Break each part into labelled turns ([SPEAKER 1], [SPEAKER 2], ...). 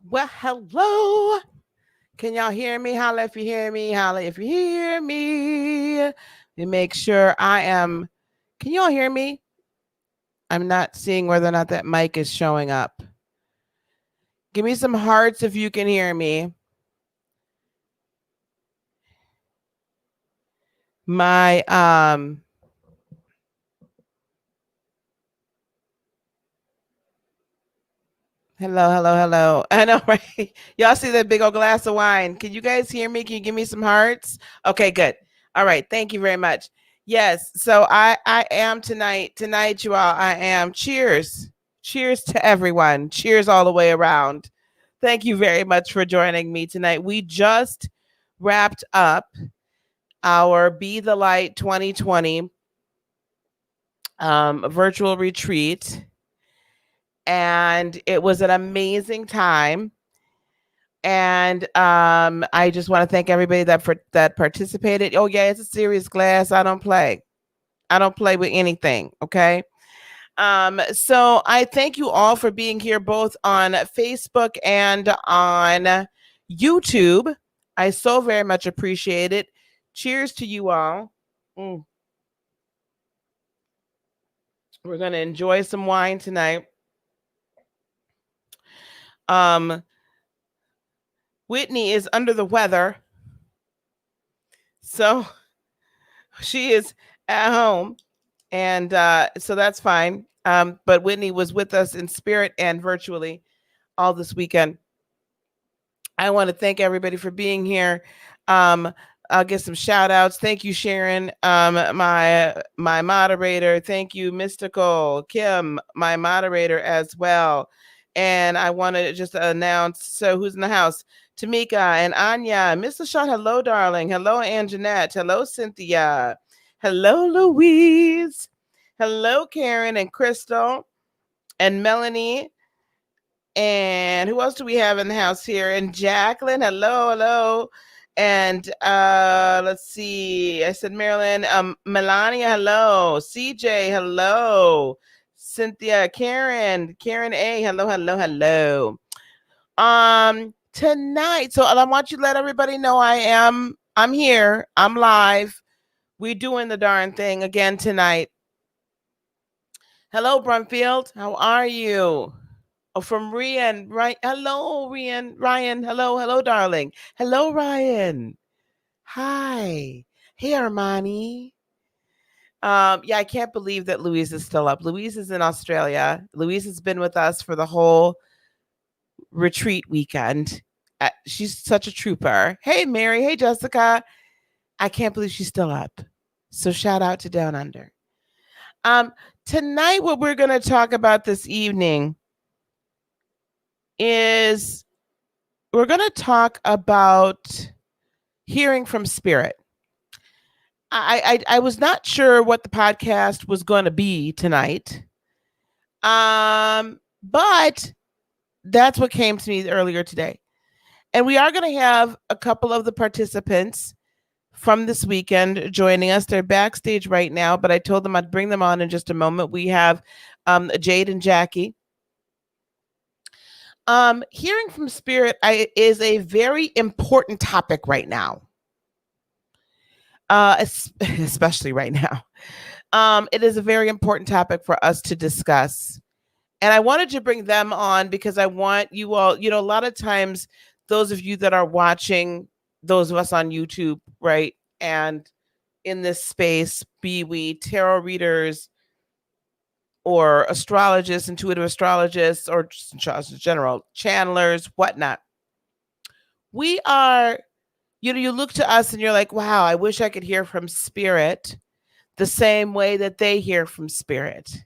[SPEAKER 1] Well, hello. Can y'all hear me? Holla if you hear me. Holla if you hear me. Let me make sure I am. Can y'all hear me? I'm not seeing whether or not that mic is showing up. Give me some hearts if you can hear me. My hello. I know, right? Y'all see that big old glass of wine. Can you guys hear me? Can you give me some hearts? Okay, good. All right. Thank you very much. Yes. So I am tonight. Tonight, you all, I am. Cheers. Cheers to everyone. Cheers all the way around. Thank you very much for joining me tonight. We just wrapped up our Be the Light 2020 virtual retreat, and it was an amazing time. And I just want to thank everybody that participated. Oh yeah, it's a serious class. I don't play. I don't play with anything. Okay. So I thank you all for being here, both on Facebook and on YouTube. I so very much appreciate it. Cheers to you all. We're gonna enjoy some wine tonight. Um, Whitney is under the weather, so she is at home, and so that's fine. But Whitney was with us in spirit and virtually all this weekend. I want to thank everybody for being here. I'll get some shout outs. Thank you, Sharon, my moderator. Thank you, Mystical Kim, my moderator as well. And I want to just announce, so who's in the house? Tamika and Anya. Mr. Sean, hello, darling. Hello, Anjanette. Hello, Cynthia. Hello, Louise. Hello, Karen and Crystal and Melanie. And who else do we have in the house here? And Jacqueline, hello. And let's see. I said Marilyn. Melania, hello. CJ, hello. Cynthia, Karen A, hello. Tonight, so I want you to let everybody know I'm here. I'm live. We doing the darn thing again tonight. Hello, Brumfield. How are you? Oh, from Rian, right? Hello, Rian. Ryan, hello, darling. Hello, Ryan. Hi. Hey, Armani. Yeah, I can't believe that Louise is still up. Louise is in Australia. Louise has been with us for the whole retreat weekend. She's such a trooper. Hey, Mary. Hey, Jessica. I can't believe she's still up. So shout out to Down Under. Tonight, what we're going to talk about this evening is we're going to talk about hearing from spirit. I was not sure what the podcast was going to be tonight. But that's what came to me earlier today. And we are going to have a couple of the participants from this weekend joining us. They're backstage right now, but I told them I'd bring them on in just a moment. We have Jade and Jackie. Hearing from spirit is a very important topic right now. Especially right now. It is a very important topic for us to discuss. And I wanted to bring them on because I want you all, a lot of times, those of you that are watching, those of us on YouTube, right? And in this space, be we tarot readers or astrologists, intuitive astrologists, or just in general, channelers, whatnot. We are, you look to us and you're like, wow, I wish I could hear from spirit the same way that they hear from spirit.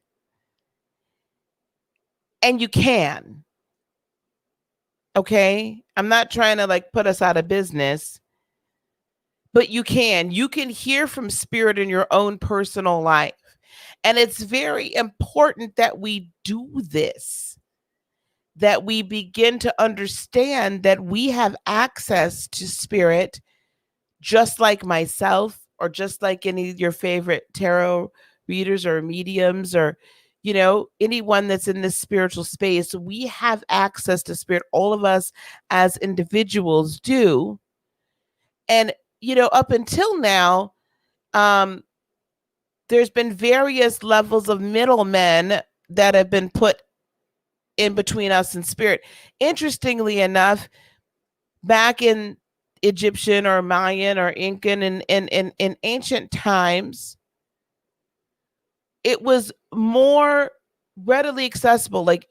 [SPEAKER 1] And you can. Okay? I'm not trying to put us out of business, but you can. You can hear from spirit in your own personal life. And it's very important that we do this, that we begin to understand that we have access to spirit, just like myself, or just like any of your favorite tarot readers or mediums, or anyone that's in this spiritual space, we have access to spirit. All of us as individuals do. And, up until now, there's been various levels of middlemen that have been put in between us and spirit. Interestingly enough, back in Egyptian or Mayan or Incan and in ancient times, it was more readily accessible. Like,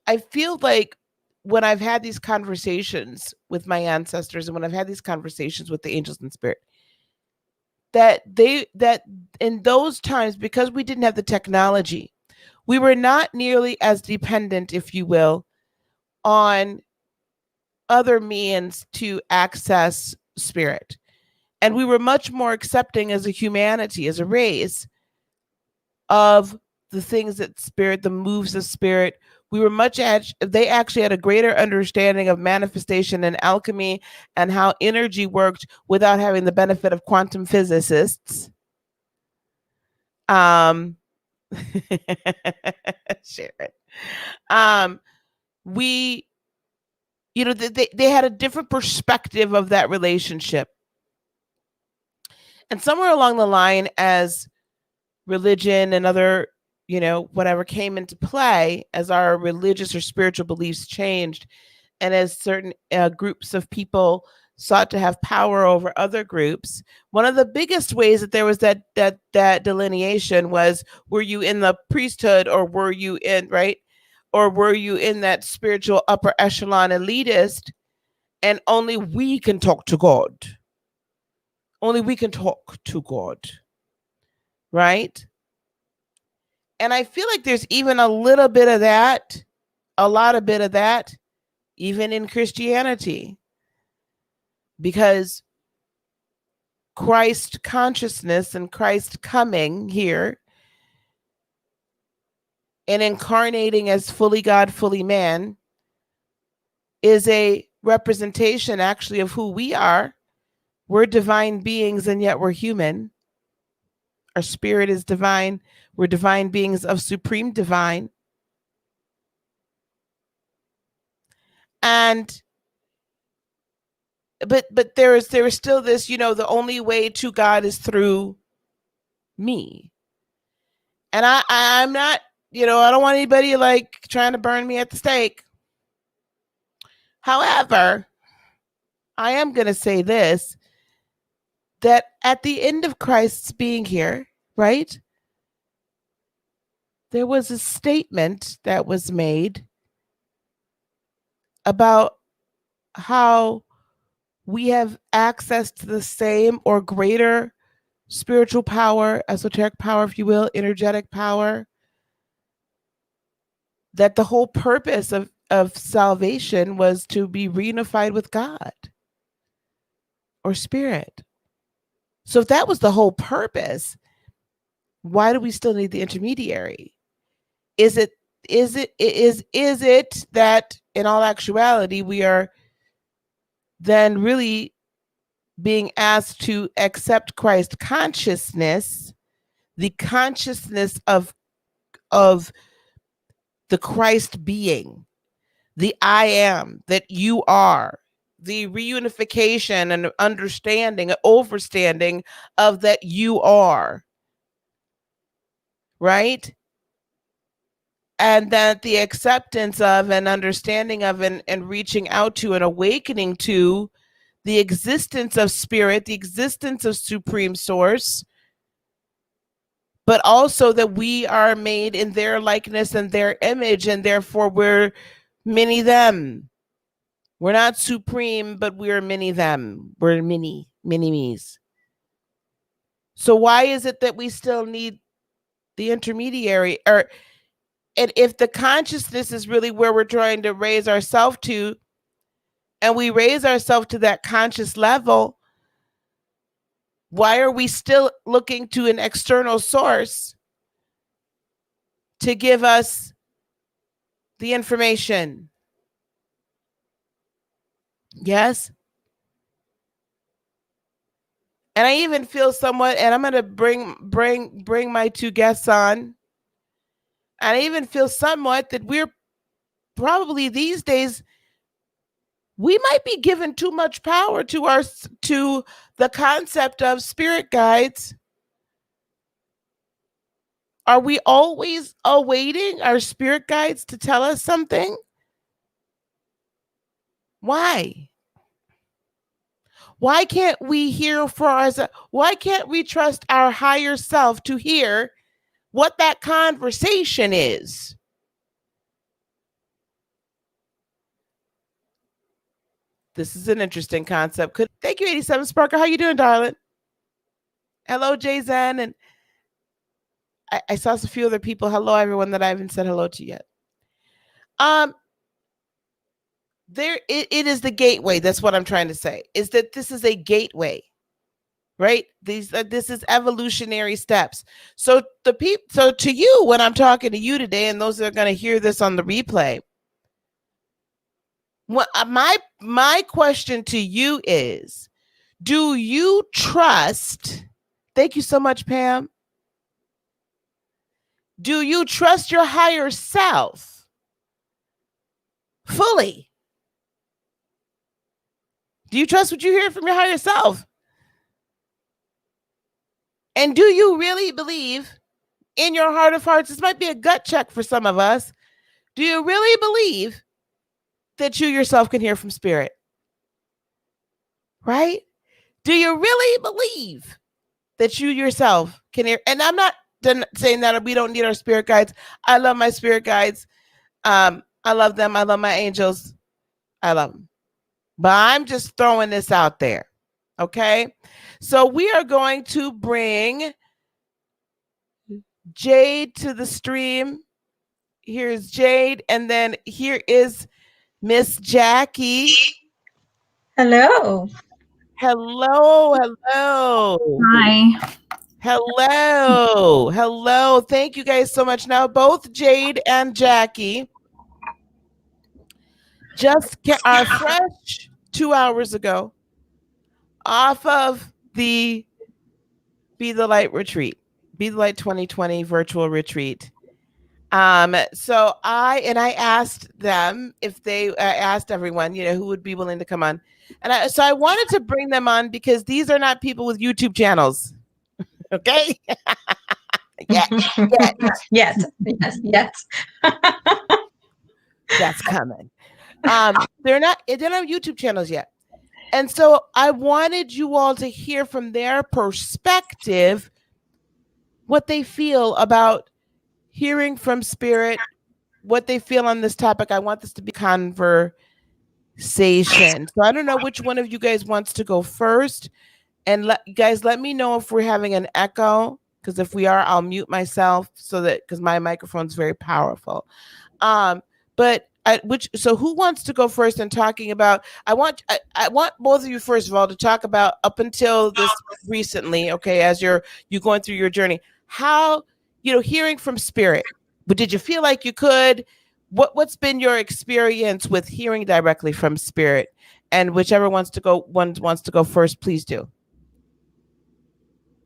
[SPEAKER 1] I feel like when I've had these conversations with my ancestors and when I've had these conversations with the angels and spirit, that in those times, because we didn't have the technology, we were not nearly as dependent, if you will, on other means to access spirit. And we were much more accepting as a humanity, as a race, of the things that spirit, the moves of spirit. We were they actually had a greater understanding of manifestation and alchemy and how energy worked without having the benefit of quantum physicists. Share it. We, they had a different perspective of that relationship. And somewhere along the line, as religion and other, whatever came into play, as our religious or spiritual beliefs changed, and as certain groups of people sought to have power over other groups, one of the biggest ways that there was that delineation was, were you in the priesthood, or were you in, right? Or were you in that spiritual upper echelon elitist, and only we can talk to God. Only we can talk to God. Right? And I feel like there's even a little bit of that, a lot of bit of that, even in Christianity. Because Christ consciousness and Christ coming here and incarnating as fully God, fully man is a representation actually of who we are. We're divine beings and yet we're human. Our spirit is divine. We're divine beings of supreme divine. And but there is still this, the only way to God is through me. And I'm not, I don't want anybody like trying to burn me at the stake. However, I am going to say this, that at the end of Christ's being here, right, there was a statement that was made about how we have access to the same or greater spiritual power, esoteric power, if you will, energetic power, that the whole purpose of salvation was to be reunified with God or spirit. So if that was the whole purpose, why do we still need the intermediary? Is it that in all actuality we are then really being asked to accept Christ consciousness, the consciousness of the Christ being, the I am, that you are, the reunification and understanding, overstanding of that you are, right? And that the acceptance of and understanding of and reaching out to and awakening to the existence of spirit, the existence of supreme source, but also that we are made in their likeness and their image, and therefore we're many them. We're not supreme, but we're many them. We're many me's. So why is it that we still need the intermediary? And if the consciousness is really where we're trying to raise ourselves to, and we raise ourselves to that conscious level, why are we still looking to an external source to give us the information? Yes. And I even feel somewhat, and I'm going to bring my two guests on. I even feel somewhat that we're probably these days, we might be given too much power to the concept of spirit guides. Are we always awaiting our spirit guides to tell us something? Why? Why can't we hear for ourselves? Why can't we trust our higher self to hear what that conversation is? This is an interesting concept. Thank you, 87 Sparker. How you doing, darling? Hello, Jay Zen. And I saw a few other people. Hello, everyone that I haven't said hello to yet. It is the gateway. That's what I'm trying to say, is that this is a gateway, right? This is evolutionary steps. So to you, when I'm talking to you today, and those that are going to hear this on the replay, my question to you is, do you trust? Thank you so much, Pam. Do you trust your higher self fully? Do you trust what you hear from your higher self? And do you really believe in your heart of hearts? This might be a gut check for some of us. Do you really believe that you yourself can hear from spirit? Right? Do you really believe that you yourself can hear? And I'm not saying that we don't need our spirit guides. I love my spirit guides. I love them. I love my angels. I love them. But I'm just throwing this out there. Okay? So we are going to bring Jade to the stream. Here's Jade. And then here is Miss Jackie.
[SPEAKER 2] Hello.
[SPEAKER 1] Hello. Hello.
[SPEAKER 2] Hi.
[SPEAKER 1] Hello. Hello. Thank you guys so much. Now, both Jade and Jackie just are fresh 2 hours ago off of the Be the Light retreat, Be the Light 2020 virtual retreat. So I asked them if they asked everyone, who would be willing to come on. And I wanted to bring them on because these are not people with YouTube channels. Okay.
[SPEAKER 2] Yes.
[SPEAKER 1] That's coming. They're not YouTube channels yet. And so I wanted you all to hear from their perspective what they feel about hearing from spirit, what they feel on this topic. I want this to be conversation. So I don't know which one of you guys wants to go first. And let me know if we're having an echo, because if we are, I'll mute myself because my microphone's very powerful. So who wants to go first in talking about? I want both of you, first of all, to talk about up until this recently, okay, as you're going through your journey, how hearing from spirit. But did you feel like you could? What's been your experience with hearing directly from spirit? And whichever wants to go first, please do.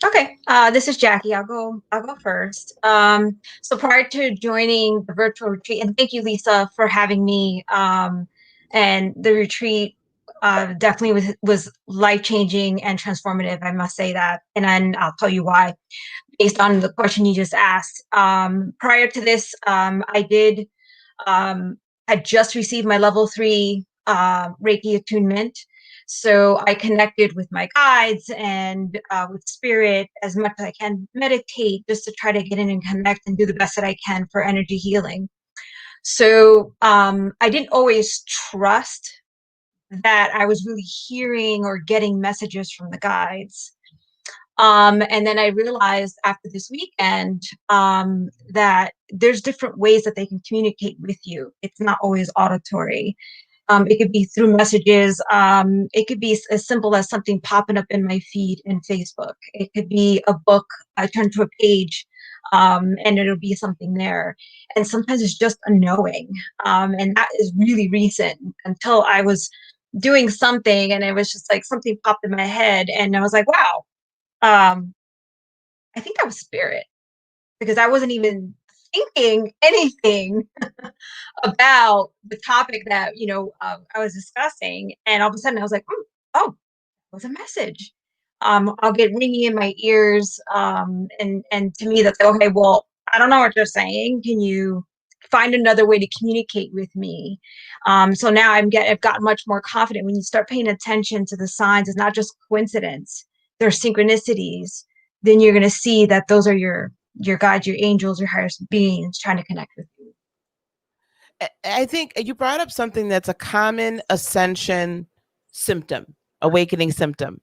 [SPEAKER 2] Okay, this is Jackie. I'll go first. So prior to joining the virtual retreat, and thank you, Lisa, for having me. And the retreat definitely was life-changing and transformative. I must say that, and then I'll tell you why, based on the question you just asked. Prior to this, I did had just received my level 3 Reiki attunement. So I connected with my guides and with spirit as much as I can, meditate just to try to get in and connect and do the best that I can for energy healing. So I didn't always trust that I was really hearing or getting messages from the guides. And then I realized after this weekend that there's different ways that they can communicate with you. It's not always auditory. It could be through messages. It could be as simple as something popping up in my feed in Facebook. It could be a book. I turn to a page and it'll be something there. And sometimes it's just a knowing. And that is really recent, until I was doing something and it was just like something popped in my head and I was like, wow. I think that was spirit, because I wasn't even thinking anything about the topic that, I was discussing. And all of a sudden I was like, oh, was a message. I'll get ringing in my ears. And to me, that's like, okay, well, I don't know what you're saying. Can you find another way to communicate with me? So now I've gotten much more confident. When you start paying attention to the signs, it's not just coincidence. They're synchronicities. Then you're going to see that those are your guides, your angels, your highest beings trying to connect with you.
[SPEAKER 1] I think you brought up something that's a common ascension symptom, awakening symptom,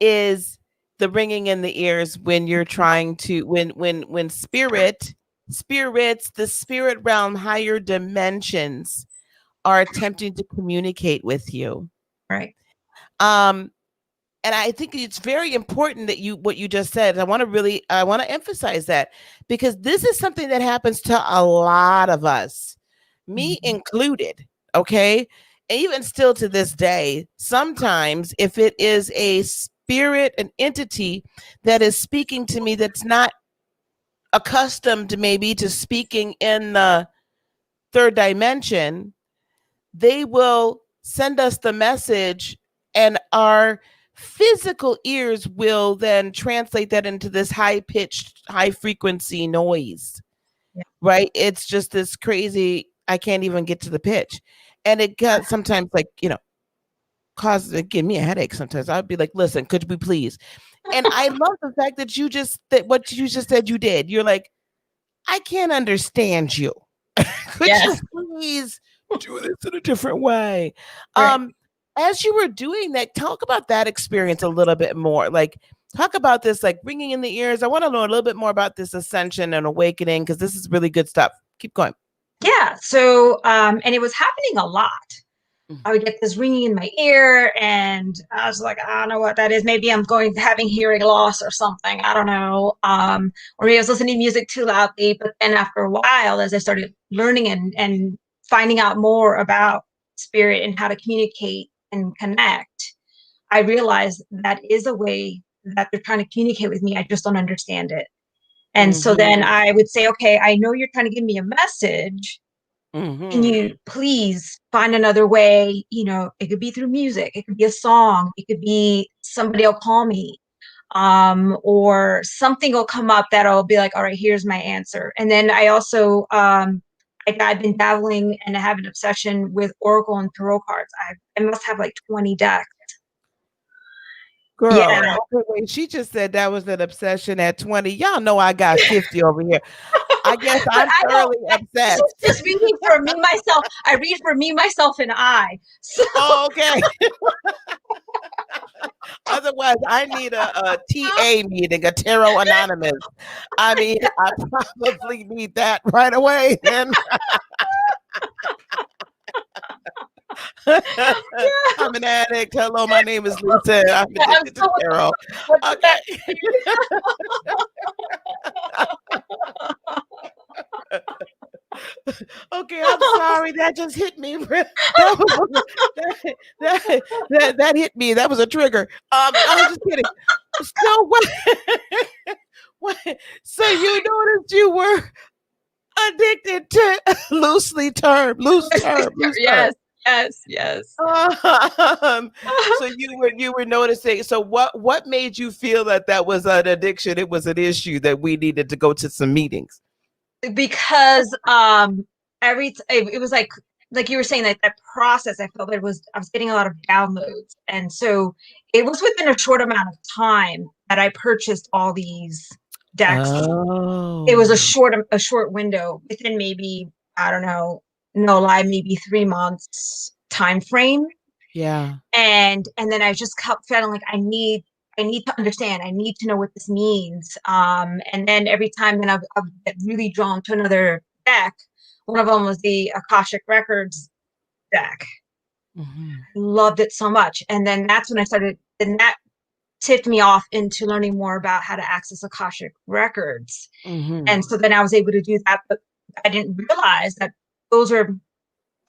[SPEAKER 1] is the ringing in the ears when you're trying to when spirits, the spirit realm, higher dimensions are attempting to communicate with you.
[SPEAKER 2] Right.
[SPEAKER 1] And I think it's very important that what you just said. I want to emphasize that, because this is something that happens to a lot of us, me included. Okay. And even still to this day, sometimes if it is a spirit, an entity that is speaking to me, that's not accustomed maybe to speaking in the third dimension, they will send us the message, and our physical ears will then translate that into this high-pitched, high-frequency noise.
[SPEAKER 2] Yeah.
[SPEAKER 1] Right? It's just this crazy, I can't even get to the pitch. And it got sometimes, like, causes it give me a headache sometimes. I'd be like, listen, could we please? And I love the fact that what you just said you did. You're like, I can't understand you. Could you please do this in a different way?
[SPEAKER 2] Right.
[SPEAKER 1] As you were doing that, talk about that experience a little bit more. Like, talk about this, like ringing in the ears. I want to know a little bit more about this ascension and awakening, because this is really good stuff. Keep going.
[SPEAKER 2] Yeah. So, and it was happening a lot. I would get this ringing in my ear, and I was like, I don't know what that is. Maybe I'm having hearing loss or something. I don't know. Or maybe I was listening to music too loudly. But then after a while, as I started learning and finding out more about spirit and how to communicate and connect, I realized that is a way that they're trying to communicate with me. I just don't understand it. And so then I would say, okay, I know you're trying to give me a message. Can you please find another way? It could be through music, it could be a song, it could be somebody will call me, or something will come up that'll be like, all right, here's my answer. And then I also, I've been dabbling and I have an obsession with Oracle and Tarot cards. I must have like 20 decks.
[SPEAKER 1] Girl,
[SPEAKER 2] Yeah.
[SPEAKER 1] okay, wait, she just said that was an obsession at 20. Y'all know I got 50 over here. I guess I'm thoroughly obsessed.
[SPEAKER 2] Just reading for me, myself. I read for me, myself, and I. So.
[SPEAKER 1] Oh, okay. Otherwise, I need a TA meeting, a Tarot Anonymous. I mean, I probably need that right away. Then. I'm an addict. Hello, my name is Lisa. I'm addicted to tarot. Okay. Okay, I'm sorry. That just hit me. That hit me. That was a trigger. I was just kidding. So what? So you noticed you were addicted to loose term.
[SPEAKER 2] Yes.
[SPEAKER 1] So you were noticing. So what made you feel that was an addiction? It was an issue that we needed to go to some meetings.
[SPEAKER 2] Because it was like you were saying, that process, I felt that I was getting a lot of downloads, and so it was within a short amount of time that I purchased all these decks.
[SPEAKER 1] Oh.
[SPEAKER 2] It was a short window, within maybe, I don't know, no lie, maybe 3 months time frame.
[SPEAKER 1] Yeah.
[SPEAKER 2] And then I just kept feeling like I need to understand. I need to know what this means. And then every time, then I've get really drawn to another deck. One of them was the Akashic Records deck. Loved it so much. And then that's when that tipped me off into learning more about how to access Akashic Records. And so then I was able to do that, but I didn't realize that those are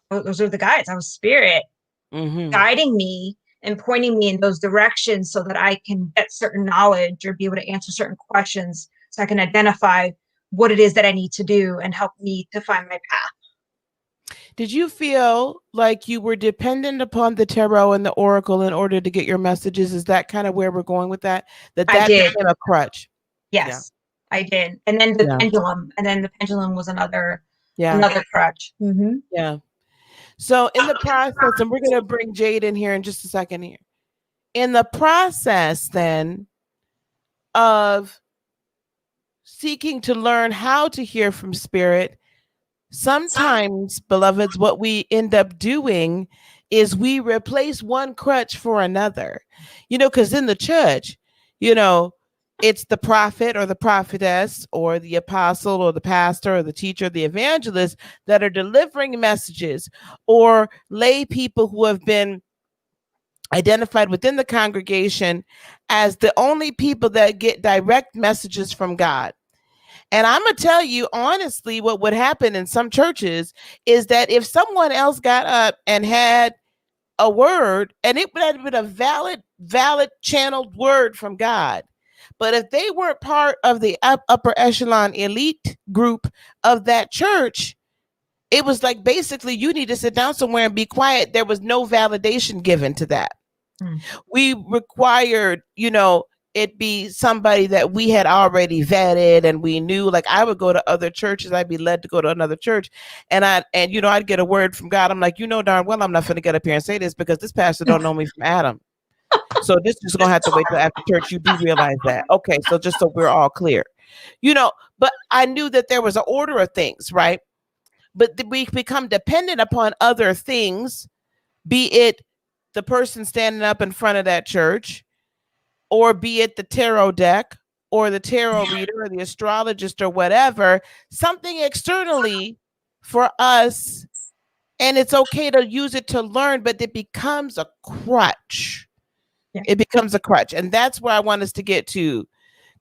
[SPEAKER 2] the guides. I was spirit guiding me and pointing me in those directions so that I can get certain knowledge or be able to answer certain questions, so I can identify what it is that I need to do and help me to find my path.
[SPEAKER 1] Did you feel like you were dependent upon the tarot and the oracle in order to get your messages? Is that kind of where we're going with that?
[SPEAKER 2] I
[SPEAKER 1] That
[SPEAKER 2] did.
[SPEAKER 1] became a crutch. Yeah.
[SPEAKER 2] Yes, I did. And then
[SPEAKER 1] Yeah.
[SPEAKER 2] the pendulum was another
[SPEAKER 1] Yeah.
[SPEAKER 2] another crutch. Mm-hmm.
[SPEAKER 1] Yeah. So in the process, and we're going to bring Jade in here in just a second here. In the process then of seeking to learn how to hear from spirit, sometimes, beloveds, what we end up doing is we replace one crutch for another. Because in the church, you know, it's the prophet or the prophetess or the apostle or the pastor or the teacher, the evangelist that are delivering messages, or lay people who have been identified within the congregation as the only people that get direct messages from God. And I'm going to tell you honestly, what would happen in some churches is that if someone else got up and had a word, and it would have been a valid channeled word from God, but if they weren't part of the upper echelon elite group of that church, it was like basically you need to sit down somewhere and be quiet. There was no validation given to that. We required, it be somebody that we had already vetted and we knew. Like I would go to other churches, I'd be led to go to another church, and I'd get a word from God. I'm like, darn well I'm not going to get up here and say this because this pastor don't know me from Adam. So this is going to have to wait till after church. You do realize that. Okay, so just so we're all clear. But I knew that there was an order of things, right? But we become dependent upon other things, be it the person standing up in front of that church, or be it the tarot deck or the tarot reader or the astrologist or whatever, something externally for us. And it's okay to use it to learn, but it becomes a crutch.
[SPEAKER 2] Yeah.
[SPEAKER 1] It becomes a crutch. And that's where I want us to get to.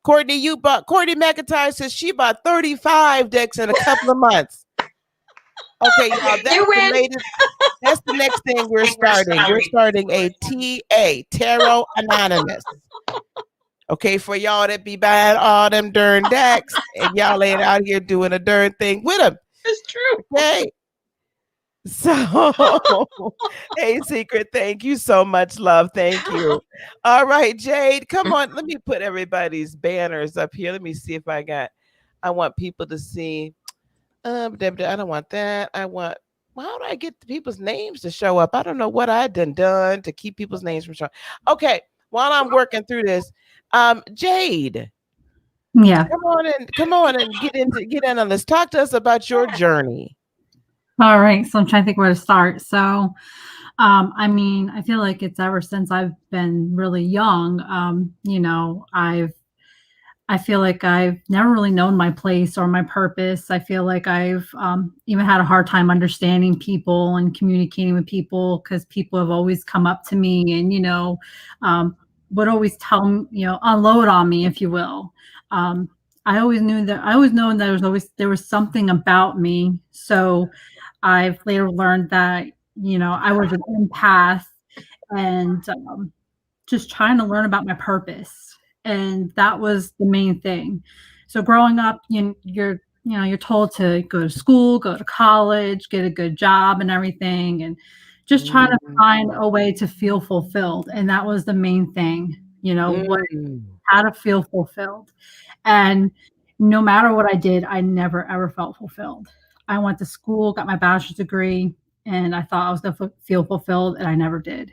[SPEAKER 1] Courtney McIntyre says she bought 35 decks in a couple of months. Okay, y'all, that's the latest. That's the next thing we're starting. We're starting a TA, Tarot Anonymous. Okay, for y'all that be buying all them darn decks and y'all ain't out here doing a darn thing with them.
[SPEAKER 2] It's true.
[SPEAKER 1] Okay. So, hey, Secret, thank you so much, love. Thank you. All right, Jade, come on. Let me put everybody's banners up here. Let me see if I want people to see. I don't want that. How do I get people's names to show up? I don't know what I done to keep people's names from showing. Okay, while I'm working through this, Jade.
[SPEAKER 3] Yeah.
[SPEAKER 1] Come on and get in on this. Talk to us about your journey.
[SPEAKER 3] All right. So I'm trying to think where to start. So, I feel like it's ever since I've been really young. I feel like I've never really known my place or my purpose. I feel like I've even had a hard time understanding people and communicating with people because people have always come up to me and, would always tell me, unload on me, if you will. I always known that there was something about me. So I've later learned that, I was an empath and just trying to learn about my purpose. And that was the main thing. So growing up, you're told to go to school, go to college, get a good job and everything. And just trying to find a way to feel fulfilled. And that was the main thing, how to feel fulfilled. And no matter what I did, I never, ever felt fulfilled. I went to school, got my bachelor's degree, and I thought I was going to feel fulfilled, and I never did.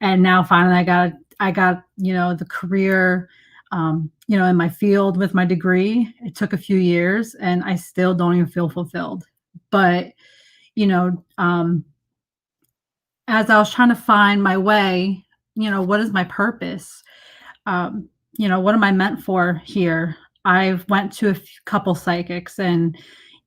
[SPEAKER 3] And now finally I got, the career, in my field with my degree. It took a few years and I still don't even feel fulfilled. But, as I was trying to find my way, what is my purpose? What am I meant for here? I've went to a couple psychics and,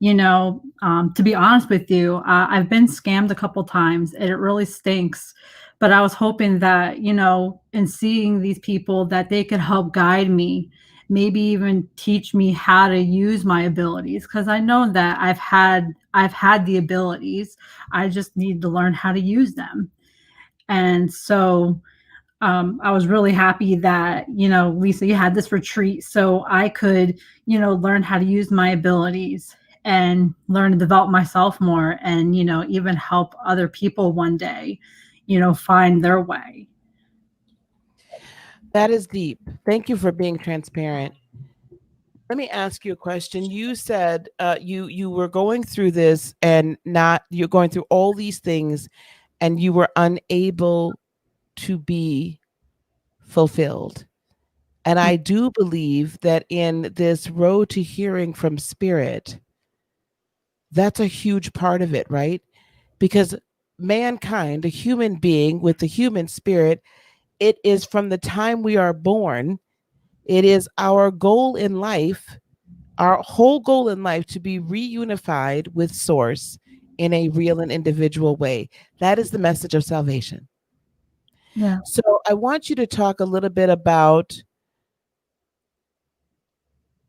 [SPEAKER 3] to be honest with you, I've been scammed a couple times and it really stinks. But I was hoping that, in seeing these people that they could help guide me, maybe even teach me how to use my abilities. Cause I know that I've had the abilities. I just need to learn how to use them. And so, I was really happy that, Lisa, you had this retreat so I could, learn how to use my abilities and learn to develop myself more and, even help other people one day, find their way.
[SPEAKER 1] That is deep. Thank you for being transparent. Let me ask you a question. You said you were going through this and not you're going through all these things and you were unable to be fulfilled. And I do believe that in this road to hearing from spirit, that's a huge part of it, right? Because mankind, a human being with the human spirit, it is from the time we are born, it is our goal in life, our whole goal in life to be reunified with source in a real and individual way. That is the message of salvation.
[SPEAKER 3] Yeah.
[SPEAKER 1] So I want you to talk a little bit about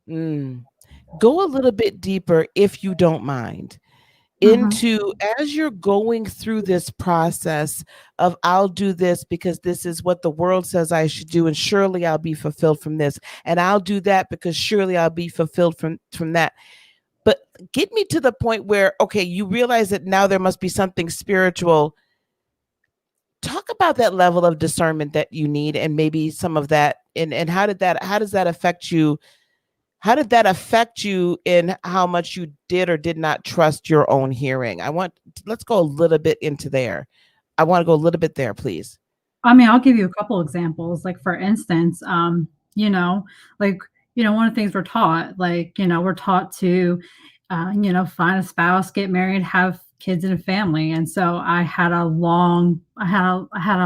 [SPEAKER 1] go a little bit deeper, if you don't mind, into as you're going through this process of I'll do this because this is what the world says I should do, and surely I'll be fulfilled from this, and I'll do that because surely I'll be fulfilled from that. But get me to the point where, okay, you realize that now there must be something spiritual. Talk about that level of discernment that you need and maybe some of that, and how does that affect you? How did that affect you in how much you did or did not trust your own hearing? Let's go a little bit into there. I want to go a little bit there, please.
[SPEAKER 3] I mean, I'll give you a couple examples. Like, for instance, you know, like, one of the things we're taught, like, we're taught to, find a spouse, get married, have kids and a family. And so I had a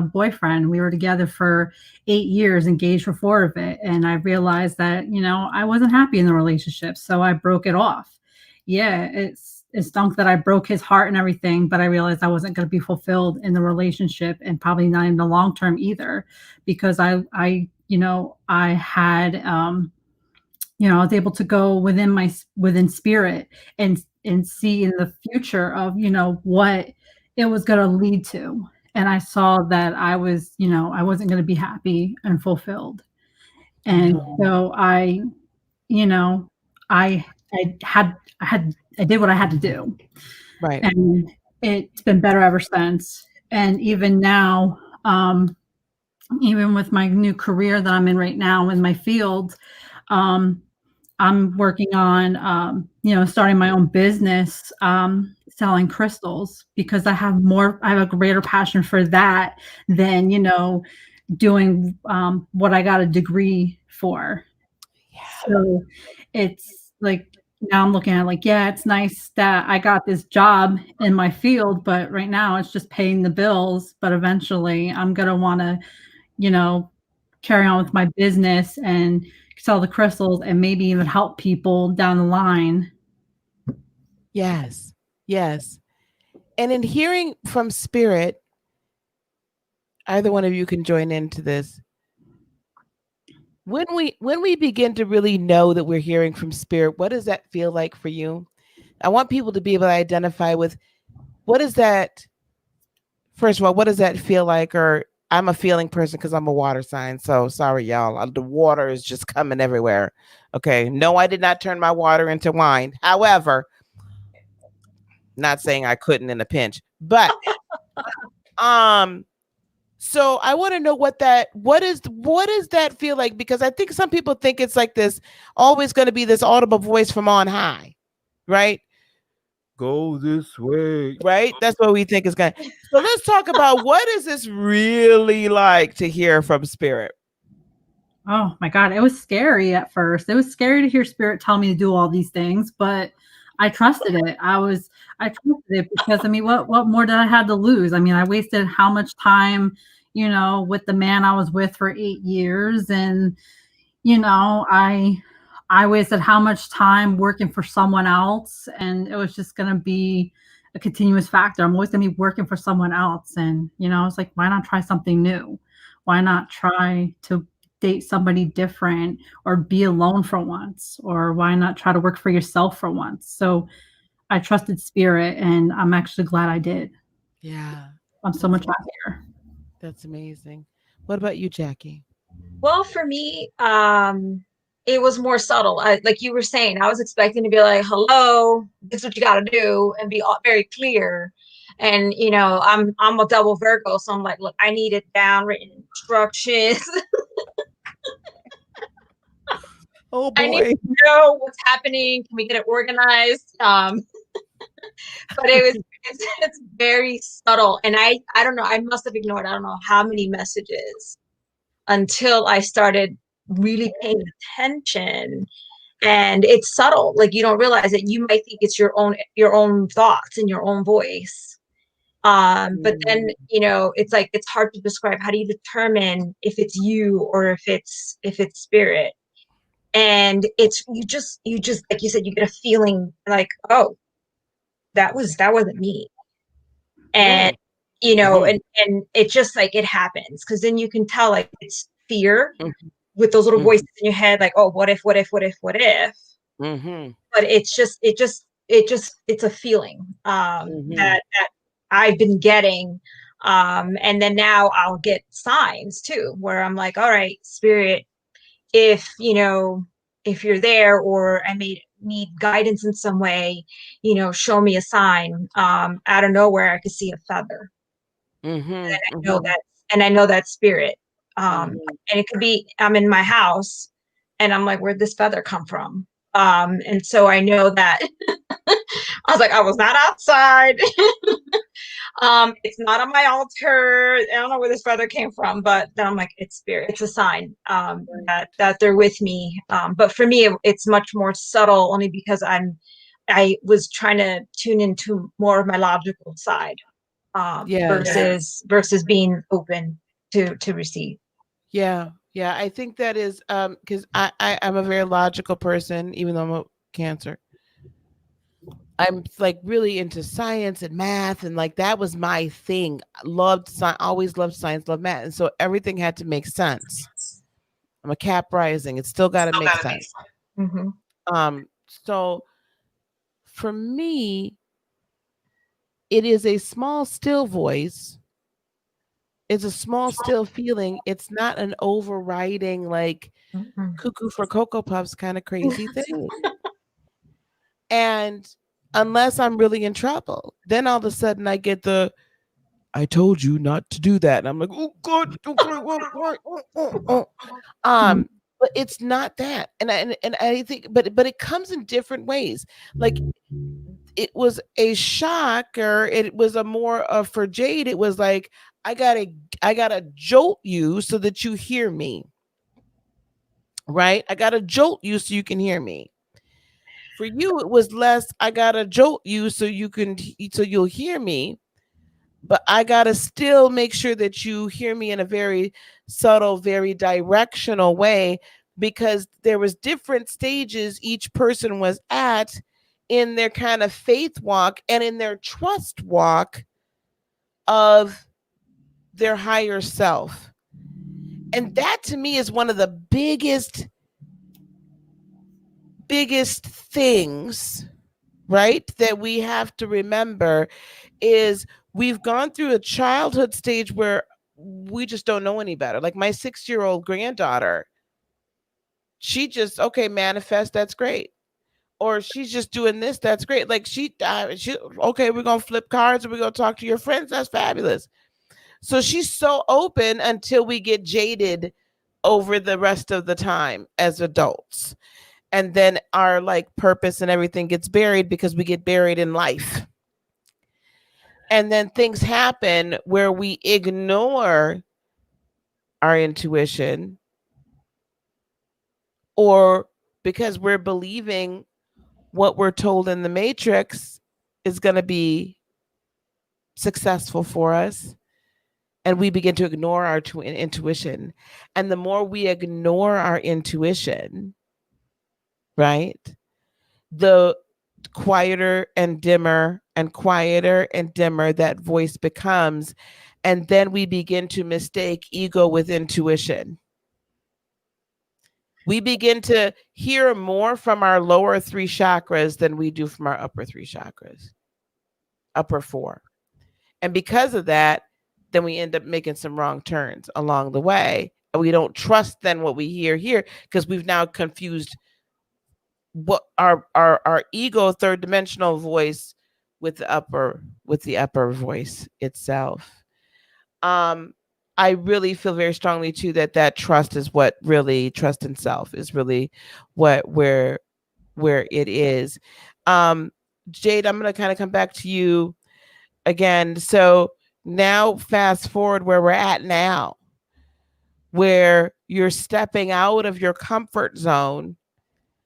[SPEAKER 3] boyfriend. We were together for 8 years, engaged for 4 of it. And I realized that, I wasn't happy in the relationship. So I broke it off. Yeah, it stunk that I broke his heart and everything, but I realized I wasn't going to be fulfilled in the relationship and probably not in the long term either, because I had, I was able to go within spirit and see in the future of, what it was going to lead to. And I saw that I wasn't going to be happy and fulfilled. And so you know, I I did what I had to do.
[SPEAKER 1] Right.
[SPEAKER 3] And it's been better ever since. And even now, even with my new career that I'm in right now in my field, um, I'm working on, starting my own business, selling crystals, because I have a greater passion for that than, doing what I got a degree for.
[SPEAKER 1] Yeah.
[SPEAKER 3] So it's like, now I'm looking at it like, yeah, it's nice that I got this job in my field, but right now it's just paying the bills. But eventually I'm going to want to, you know, carry on with my business and sell the crystals and maybe even help people down the line.
[SPEAKER 1] Yes. Yes. And in hearing from spirit, either one of you can join into this. When we begin to really know that we're hearing from spirit, what does that feel like for you? I want people to be able to identify with what is that. First of all, what does that feel like? Or I'm a feeling person because I'm a water sign. So sorry, y'all. The water is just coming everywhere. Okay. No, I did not turn my water into wine. However, not saying I couldn't in a pinch, but so I want to know what does that feel like? Because I think some people think it's like this, always going to be this audible voice from on high, right? Go this way, right? That's what we think is going to. So let's talk about what is this really like to hear from spirit?
[SPEAKER 3] Oh my God, it was scary at first. It was scary to hear spirit tell me to do all these things, but I trusted it. I trusted it because, I mean, what more did I have to lose? I mean, I wasted how much time, with the man I was with for 8 years, and you know, I wasted how much time working for someone else, and it was just going to be a continuous factor. I'm always going to be working for someone else, and I was like, why not try something new? Why not try to date somebody different, or be alone for once, or why not try to work for yourself for once? So I trusted spirit, and I'm actually glad I did.
[SPEAKER 1] Yeah,
[SPEAKER 3] I'm so much happier.
[SPEAKER 1] that's amazing. What about you, Jackie?
[SPEAKER 2] Well, for me, it was more subtle. Like you were saying, I was expecting to be like, "Hello, this is what you got to do," and be very clear. And I'm a double Virgo, so I'm like, "Look, I need it down, written instructions.
[SPEAKER 1] Oh
[SPEAKER 2] I need
[SPEAKER 1] boy.
[SPEAKER 2] to know what's happening. Can we get it organized?" But it's very subtle, and I don't know. I must have ignored I don't know how many messages until I started really paying attention. And it's subtle, like you don't realize it. You might think it's your own thoughts and your own voice. But then it's like it's hard to describe. How do you determine if it's you or if it's spirit? And it's you just like you said, you get a feeling like, oh, that wasn't me. And
[SPEAKER 1] Mm.
[SPEAKER 2] and it just like it happens, because then you can tell like it's fear
[SPEAKER 1] Mhm.
[SPEAKER 2] with those little
[SPEAKER 1] Mhm.
[SPEAKER 2] voices in your head, like, oh, what if, what if, what if, what if?
[SPEAKER 1] Mhm.
[SPEAKER 2] But it's a feeling
[SPEAKER 1] Mhm.
[SPEAKER 2] that I've been getting. And then now I'll get signs too, where I'm like, all right, spirit, if if you're there, or I may need guidance in some way, show me a sign. Out of nowhere, I could see a feather.
[SPEAKER 1] Mhm.
[SPEAKER 2] I know
[SPEAKER 1] Mhm.
[SPEAKER 2] that, and I know that spirit.
[SPEAKER 1] Mhm.
[SPEAKER 2] And it could be I'm in my house, and I'm like, where'd this feather come from? And so I know that I was like, I was not outside. It's not on my altar. I don't know where this feather came from, but then I'm like, it's spirit. It's a sign that they're with me. But for me, it's much more subtle, only because I was trying to tune into more of my logical side,
[SPEAKER 1] Yes.
[SPEAKER 2] versus being open to receive.
[SPEAKER 1] Yeah. Yeah. I think that is because I'm a very logical person, even though I'm a Cancer. I'm like really into science and math, and like that was my thing. Loved science, always loved science, loved math, and so everything had to make sense. I'm a Cap rising; it's still got to make sense.
[SPEAKER 2] Mm-hmm.
[SPEAKER 1] So for me, it is a small, still voice. It's a small, still feeling. It's not an overriding, like
[SPEAKER 2] Mm-hmm.
[SPEAKER 1] cuckoo for Cocoa Puffs kind of crazy thing. And unless I'm really in trouble, then all of a sudden I get the I told you not to do that. And I'm like, oh God, okay, well, right,
[SPEAKER 3] Mm.
[SPEAKER 1] but it's not that. And I think, but it comes in different ways. Like it was a shock, or it was a more for Jade, it was like, I gotta jolt you so that you hear me. Right? I gotta jolt you so you can hear me. For you, it was less, I gotta jolt you so you'll hear me, but I got to still make sure that you hear me in a very subtle, very directional way, because there was different stages each person was at in their kind of faith walk and in their trust walk of their higher self. And that to me is one of the biggest things, right, that we have to remember is we've gone through a childhood stage where we just don't know any better. Like my 6-year-old granddaughter, she just, okay, manifest, that's great. Or she's just doing this, that's great. Like she okay, we're gonna flip cards and we're gonna talk to your friends, that's fabulous. So she's so open until we get jaded over the rest of the time as adults. And then our like purpose and everything gets buried because we get buried in life. And then things happen where we ignore our intuition, or because we're believing what we're told in the matrix is going to be successful for us, and we begin to ignore our intuition. And the more we ignore our intuition, right, the quieter and dimmer and quieter and dimmer that voice becomes. And then we begin to mistake ego with intuition. We begin to hear more from our lower 3 chakras than we do from our upper 3 chakras, upper 4. And because of that, then we end up making some wrong turns along the way. And we don't trust then what we hear here, because we've now confused what our ego third dimensional voice with the upper voice itself. I really feel very strongly too that trust is what really, trust in self is really where it is. Jade, I'm going to kind of come back to you again. So now fast forward where we're at now, where you're stepping out of your comfort zone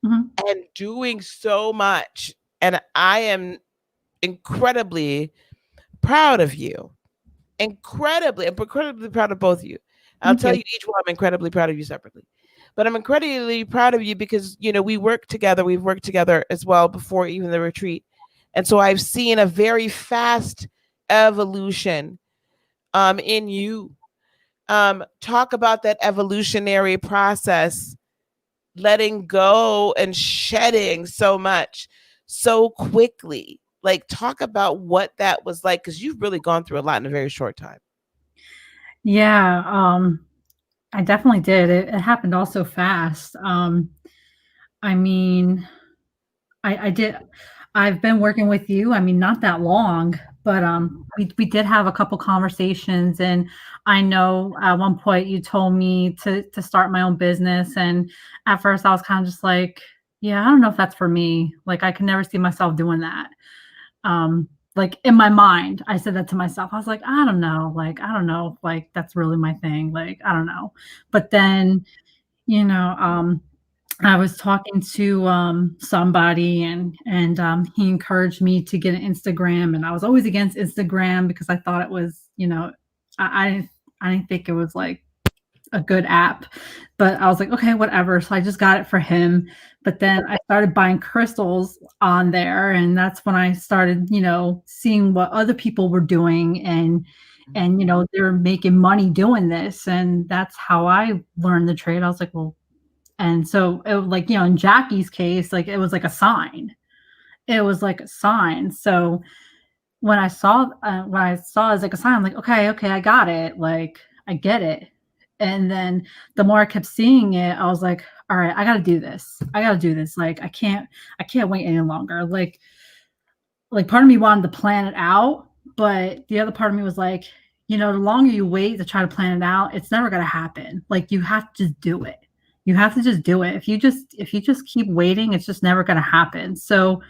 [SPEAKER 1] and doing so much. And I am incredibly proud of you. I'm incredibly proud of both of you. I'll tell you each one, I'm incredibly proud of you separately. But I'm incredibly proud of you because, we work together. We've worked together as well before even the retreat. And so I've seen a very fast evolution in you. Talk about that evolutionary process, letting go and shedding so much so quickly. Like, talk about what that was like, because you've really gone through a lot in a very short time.
[SPEAKER 3] Yeah, I definitely did. It happened all so fast. I mean, I did. I've been working with you. I mean, not that long, but we did have a couple conversations, and I know at one point you told me to start my own business, and at first I was kind of just like, yeah, I don't know if that's for me. Like, I could never see myself doing that. Like, in my mind, I said that to myself. I was like, I don't know. Like, I don't know. Like, that's really my thing. Like, I don't know. But then, I was talking to somebody, and he encouraged me to get an Instagram, and I was always against Instagram because I thought it was, I didn't think it was like a good app, but I was like, okay, whatever. So I just got it for him. But then I started buying crystals on there, and that's when I started, seeing what other people were doing, and they were making money doing this, and that's how I learned the trade. I was like, well, and so it was like, in Jackie's case, like, it was like a sign. It was like a sign. So when I saw it as like a sign, I'm like, okay, I got it. Like, I get it. And then the more I kept seeing it, I was like, all right, I got to do this. Like, I can't wait any longer. Like part of me wanted to plan it out, but the other part of me was like, the longer you wait to try to plan it out, it's never going to happen. Like, you have to do it. You have to just do it. If you just keep waiting, it's just never going to happen. So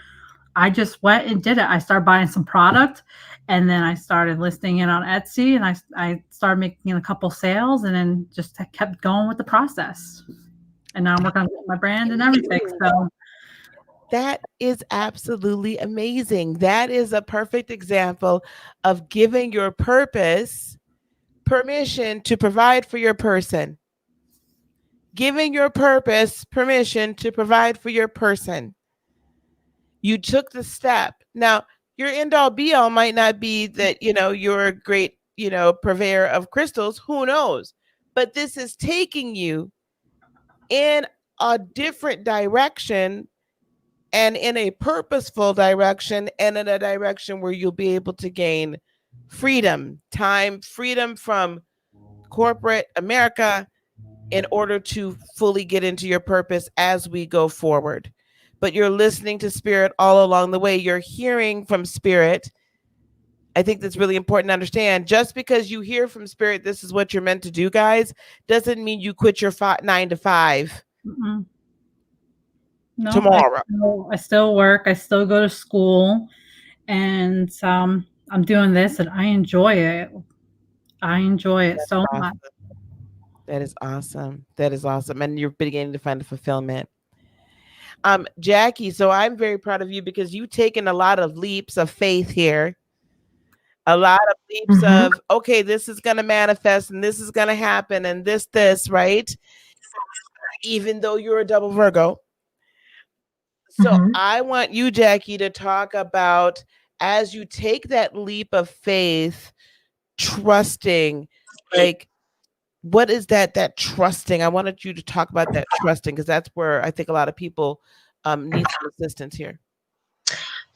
[SPEAKER 3] I just went and did it. I started buying some product, and then I started listing it on Etsy, and I started making a couple sales, and then just kept going with the process. And now I'm working on my brand and everything. So
[SPEAKER 1] that is absolutely amazing. That is a perfect example of giving your purpose permission to provide for your person. Giving your purpose permission to provide for your person. You took the step. Now, your end all be all might not be that, you're a great, purveyor of crystals. Who knows? But this is taking you in a different direction, and in a purposeful direction, and in a direction where you'll be able to gain freedom from corporate America in order to fully get into your purpose as we go forward. But you're listening to spirit all along the way. You're hearing from spirit. I think that's really important to understand. Just because you hear from spirit, this is what you're meant to do, guys, doesn't mean you quit your 9 to 5 tomorrow.
[SPEAKER 3] I still work. I still go to school, and I'm doing this, and I enjoy it. I enjoy it so much.
[SPEAKER 1] That is awesome. And you're beginning to find the fulfillment. Jackie, so I'm very proud of you because you've taken a lot of leaps of faith here. A lot of leaps of, okay, this is going to manifest, and this is going to happen, and this, right? Even though you're a double Virgo. So I want you, Jackie, to talk about, as you take that leap of faith, trusting, like, what is that trusting? I wanted you to talk about that trusting, because that's where I think a lot of people need some assistance here.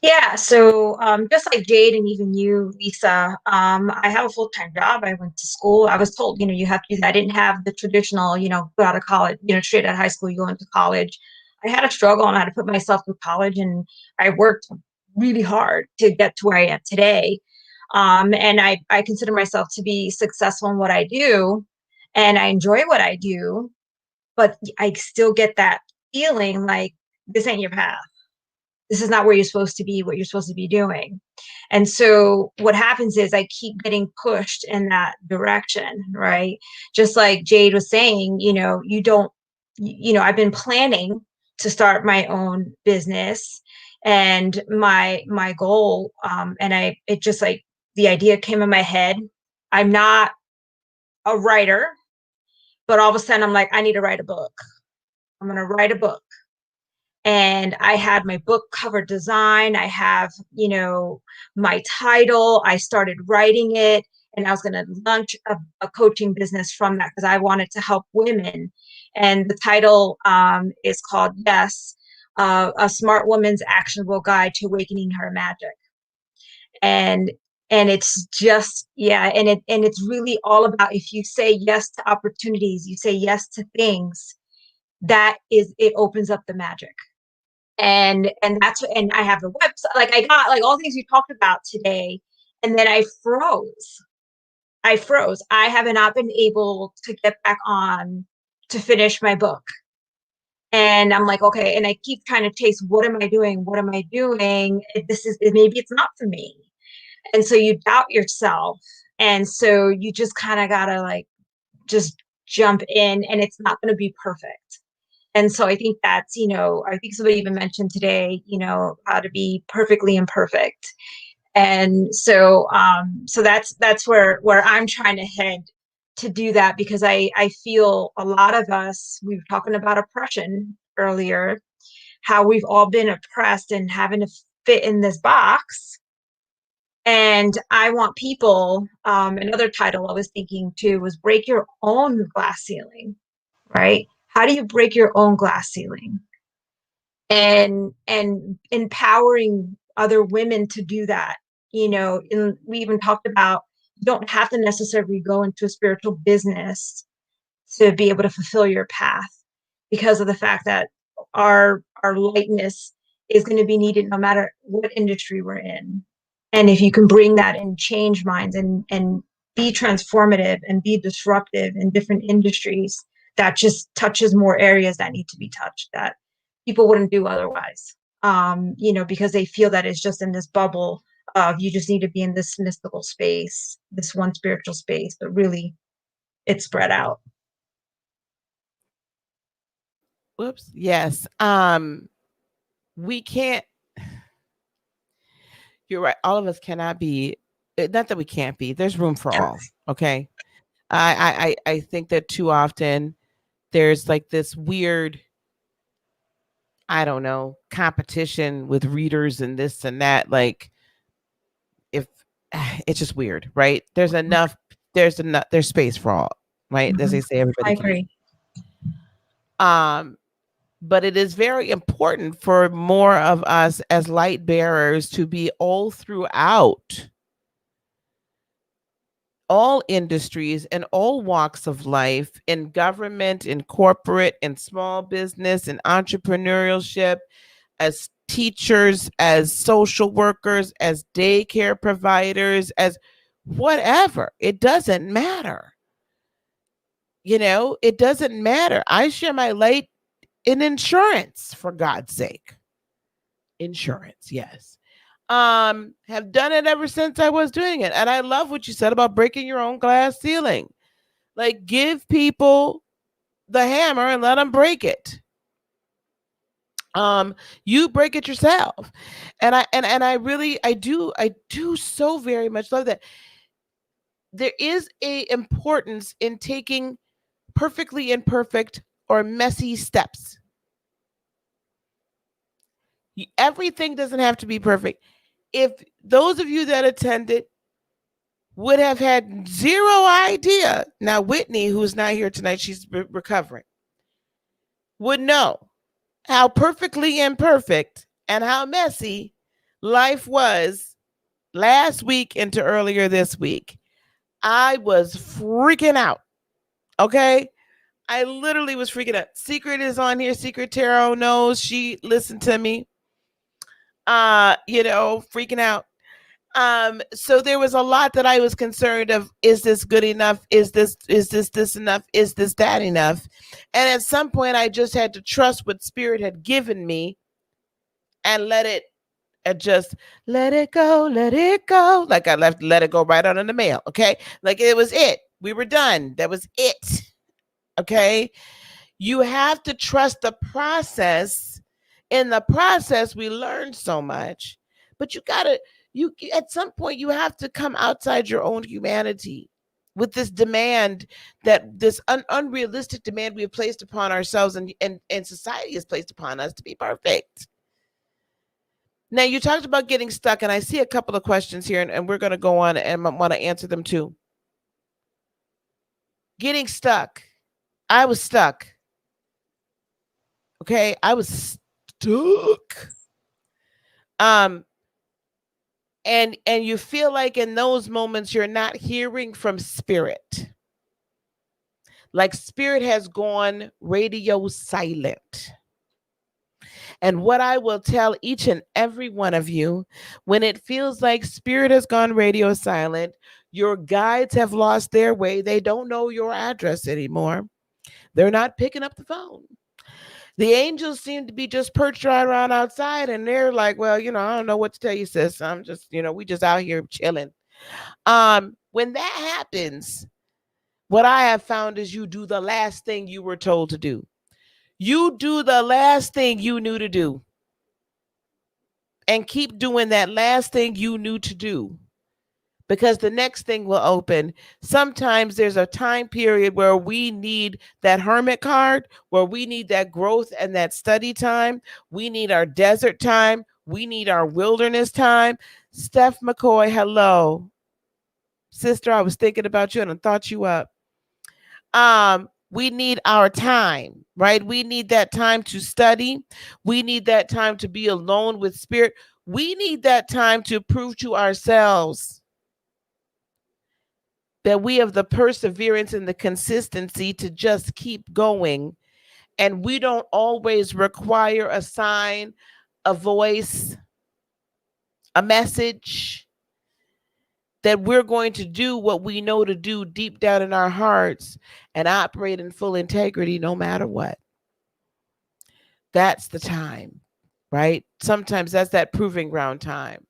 [SPEAKER 2] Yeah, so just like Jade and even you, Lisa, I have a full-time job. I went to school. I was told, you have to do that. I didn't have the traditional, go out of college, straight out of high school, you go into college. I had a struggle on how to put myself through college, and I worked really hard to get to where I am today. And I consider myself to be successful in what I do, and I enjoy what I do, but I still get that feeling like this ain't your path. This is not where you're supposed to be, what you're supposed to be doing. And so what happens is I keep getting pushed in that direction, right? Just like Jade was saying, you don't, I've been planning to start my own business, and my goal, and it just like the idea came in my head. I'm not a writer, but all of a sudden I'm like, I need to write a book. I'm going to write a book. And I had my book cover design. I have, my title. I started writing it, and I was going to launch a coaching business from that because I wanted to help women. And the title is called Yes, A Smart Woman's Actionable Guide to Awakening Her Magic. And it's just, yeah, and it's really all about, if you say yes to opportunities, you say yes to things, it opens up the magic. And that's, and I have a website, like I got like all things you talked about today, and then I froze. I have not been able to get back on to finish my book. And I'm like, okay, and I keep trying to chase, what am I doing, this is, maybe it's not for me. And so you doubt yourself, and so you just kind of gotta like just jump in, and it's not going to be perfect. And so I think that's, I think somebody even mentioned today, how to be perfectly imperfect. And so, so that's where I'm trying to head to do that, because I feel a lot of us, we were talking about oppression earlier, how we've all been oppressed and having to fit in this box. And I want people, another title I was thinking too was break your own glass ceiling, right? How do you break your own glass ceiling? And empowering other women to do that. And we even talked about, you don't have to necessarily go into a spiritual business to be able to fulfill your path, because of the fact that our lightness is going to be needed no matter what industry we're in. And if you can bring that and change minds and be transformative and be disruptive in different industries, that just touches more areas that need to be touched that people wouldn't do otherwise. Because they feel that it's just in this bubble of, you just need to be in this mystical space, this one spiritual space, but really it's spread out.
[SPEAKER 1] Whoops. Yes. We can't, you're right. All of us cannot be, not that we can't be, there's room for all. Okay. I think that too often there's like this weird, I don't know, competition with readers and this and that. Like, if it's just weird, right? There's space for all, right? As they say, everybody
[SPEAKER 2] I
[SPEAKER 1] can
[SPEAKER 2] agree.
[SPEAKER 1] But it is very important for more of us as light bearers to be all throughout all industries and all walks of life, in government, in corporate, in small business, in entrepreneurship, as teachers, as social workers, as daycare providers, as whatever. It doesn't matter. It doesn't matter. I share my light in insurance, for God's sake. Insurance, yes. Have done it ever since I was doing it. And I love what you said about breaking your own glass ceiling. Like, give people the hammer and let them break it. You break it yourself. And I really, I do so very much love that. There is a importance in taking perfectly imperfect or messy steps. Everything doesn't have to be perfect. If those of you that attended would have had zero idea, now Whitney, who's not here tonight, she's recovering, would know how perfectly imperfect and how messy life was last week into earlier this week. I was freaking out. Okay. I literally was freaking out. Secret is on here. Secret Tarot knows. She listened to me. Freaking out. So there was a lot that I was concerned of. Is this good enough? Is this enough? Is this that enough? And at some point I just had to trust what spirit had given me and let it just let it go, let it go. Like I let it go right on in the mail. Okay. Like it was it. We were done. That was it. Okay. You have to trust the process. In the process, we learn so much, but you at some point you have to come outside your own humanity with this demand, that this unrealistic demand we have placed upon ourselves, and society has placed upon us to be perfect. Now, you talked about getting stuck, and I see a couple of questions here, and we're going to go on and want to answer them too. Getting stuck. I was stuck. Okay, I was stuck. And you feel like in those moments you're not hearing from spirit. Like spirit has gone radio silent. And what I will tell each and every one of you, when it feels like spirit has gone radio silent, your guides have lost their way, they don't know your address anymore, they're not picking up the phone. The angels seem to be just perched right around outside, and they're like, well, I don't know what to tell you, sis. I'm just, we just out here chilling. When that happens, what I have found is you do the last thing you were told to do. You do the last thing you knew to do. And keep doing that last thing you knew to do, because the next thing will open. Sometimes there's a time period where we need that hermit card, where we need that growth and that study time. We need our desert time. We need our wilderness time. Steph McCoy, hello. Sister, I was thinking about you and I thought you up. We need our time, right? We need that time to study. We need that time to be alone with spirit. We need that time to prove to ourselves that we have the perseverance and the consistency to just keep going. And we don't always require a sign, a voice, a message. That we're going to do what we know to do deep down in our hearts and operate in full integrity no matter what. That's the time, right? Sometimes that's that proving ground time.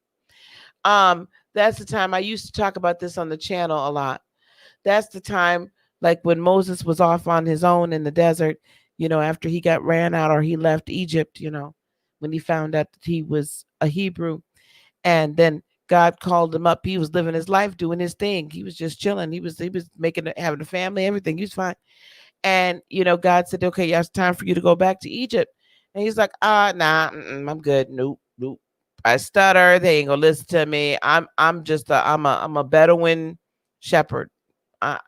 [SPEAKER 1] That's the time. I used to talk about this on the channel a lot. That's the time, like when Moses was off on his own in the desert, after he got ran out or he left Egypt, when he found out that he was a Hebrew, and then God called him up. He was living his life, doing his thing. He was just chilling. He was having a family, everything. He was fine. And God said, "Okay, yeah, it's time for you to go back to Egypt." And he's like, nah, I'm good. Nope. I stutter. They ain't gonna listen to me. I'm a Bedouin shepherd. I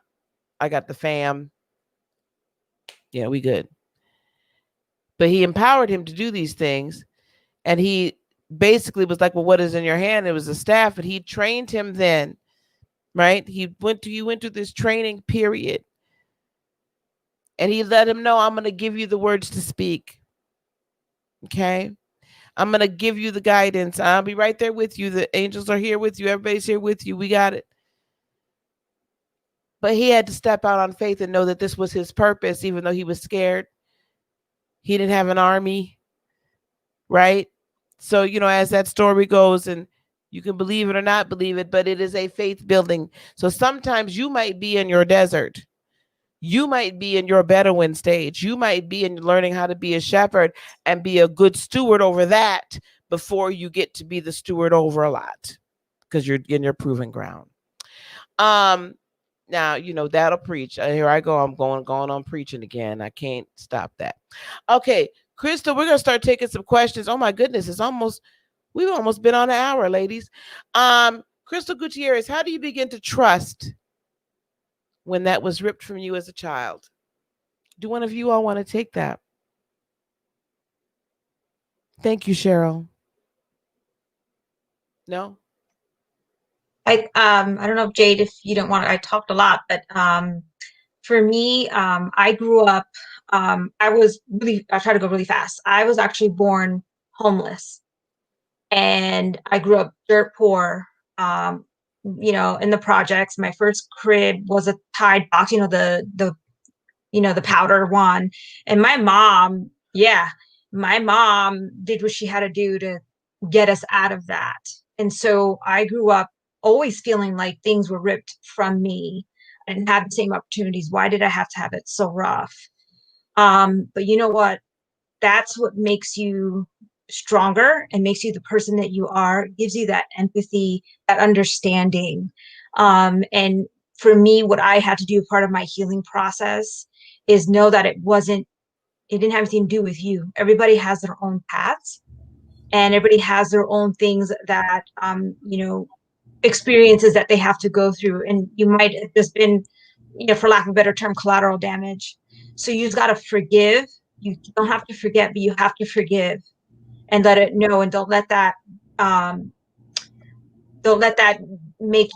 [SPEAKER 1] got the fam. Yeah, we good. But he empowered him to do these things, and he basically was like, well, what is in your hand? It was a staff, and he trained him then, right? He went through this training period, and he let him know, I'm going to give you the words to speak. Okay. I'm going to give you the guidance. I'll be right there with you. The angels are here with you. Everybody's here with you. We got it. But he had to step out on faith and know that this was his purpose, even though he was scared. He didn't have an army, right? So, as that story goes, and you can believe it or not believe it, but it is a faith building. So sometimes you might be in your desert. You might be in your Bedouin stage. You might be in learning how to be a shepherd and be a good steward over that before you get to be the steward over a lot, because you're in your proving ground. Now, that'll preach. Here I go. I'm going on preaching again. I can't stop that. Okay, Crystal, we're going to start taking some questions. Oh my goodness, we've almost been on an hour, ladies. Crystal Gutierrez, how do you begin to trust when that was ripped from you as a child? Do one of you all want to take that? Thank you, Cheryl. No?
[SPEAKER 2] I don't know, Jade, if you don't want to, I talked a lot, but for me, I grew up, I try to go really fast. I was actually born homeless, and I grew up dirt poor, in the projects. My first crib was a Tide box, the powder one. And my mom did what she had to do to get us out of that. And so I grew up always feeling like things were ripped from me. I didn't have the same opportunities. Why did I have to have it so rough? But you know what? That's what makes you stronger and makes you the person that you are, gives you that empathy, that understanding. And for me, what I had to do, part of my healing process, is know that it didn't have anything to do with you. Everybody has their own paths, and everybody has their own things that, experiences that they have to go through. And you might have just been, for lack of a better term, collateral damage. So you just got to forgive. You don't have to forget, but you have to forgive and let it know. And um, don't let that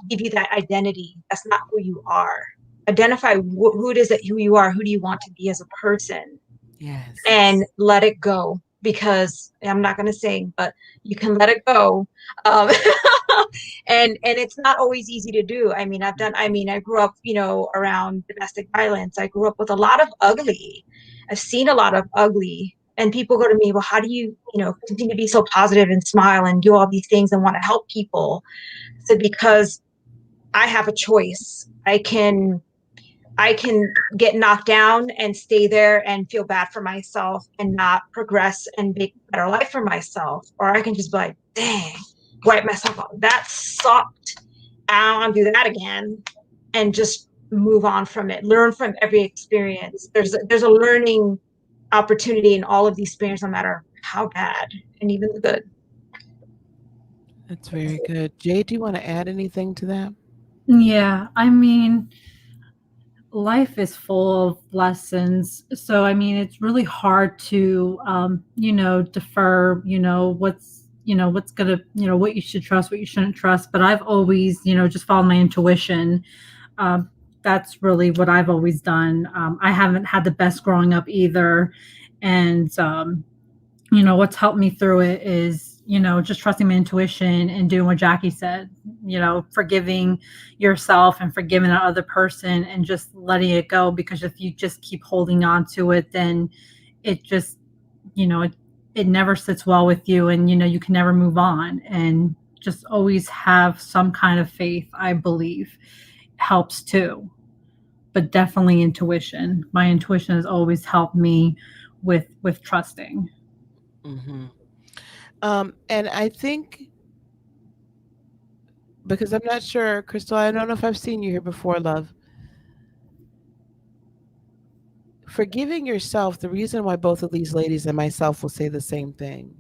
[SPEAKER 2] give you that identity. That's not who you are. Identify who it is who you are. Who do you want to be as a person?
[SPEAKER 1] Yes.
[SPEAKER 2] And let it go, because I'm not going to sing, but you can let it go. Um, and it's not always easy to do. I mean, I grew up, around domestic violence. I grew up with a lot of ugly. I've seen a lot of ugly. And people go to me, well, how do you, continue to be so positive and smile and do all these things and want to help people? So because I have a choice. I can get knocked down and stay there and feel bad for myself and not progress and make a better life for myself. Or I can just be like, dang, wipe myself off. That sucked. I don't want to do that again. And just move on from it. Learn from every experience. There's a learning opportunity in all of these experiences, no matter how bad and even the good.
[SPEAKER 1] That's very good. Jay, do you want to add anything to that?
[SPEAKER 3] Yeah, I mean, life is full of lessons. So, I mean, it's really hard to, defer, what's going to, what you should trust, what you shouldn't trust. But I've always, just followed my intuition. Um, that's really what I've always done. I haven't had the best growing up either. And, what's helped me through it is, just trusting my intuition and doing what Jackie said, forgiving yourself and forgiving the other person and just letting it go. Because if you just keep holding on to it, then it just, it never sits well with you, and, you can never move on. And just always have some kind of faith, I believe, helps too. But definitely intuition. My intuition has always helped me with trusting.
[SPEAKER 1] Mm-hmm. And I think, because I'm not sure, Crystal, I don't know if I've seen you here before, love. Forgiving yourself, the reason why both of these ladies and myself will say the same thing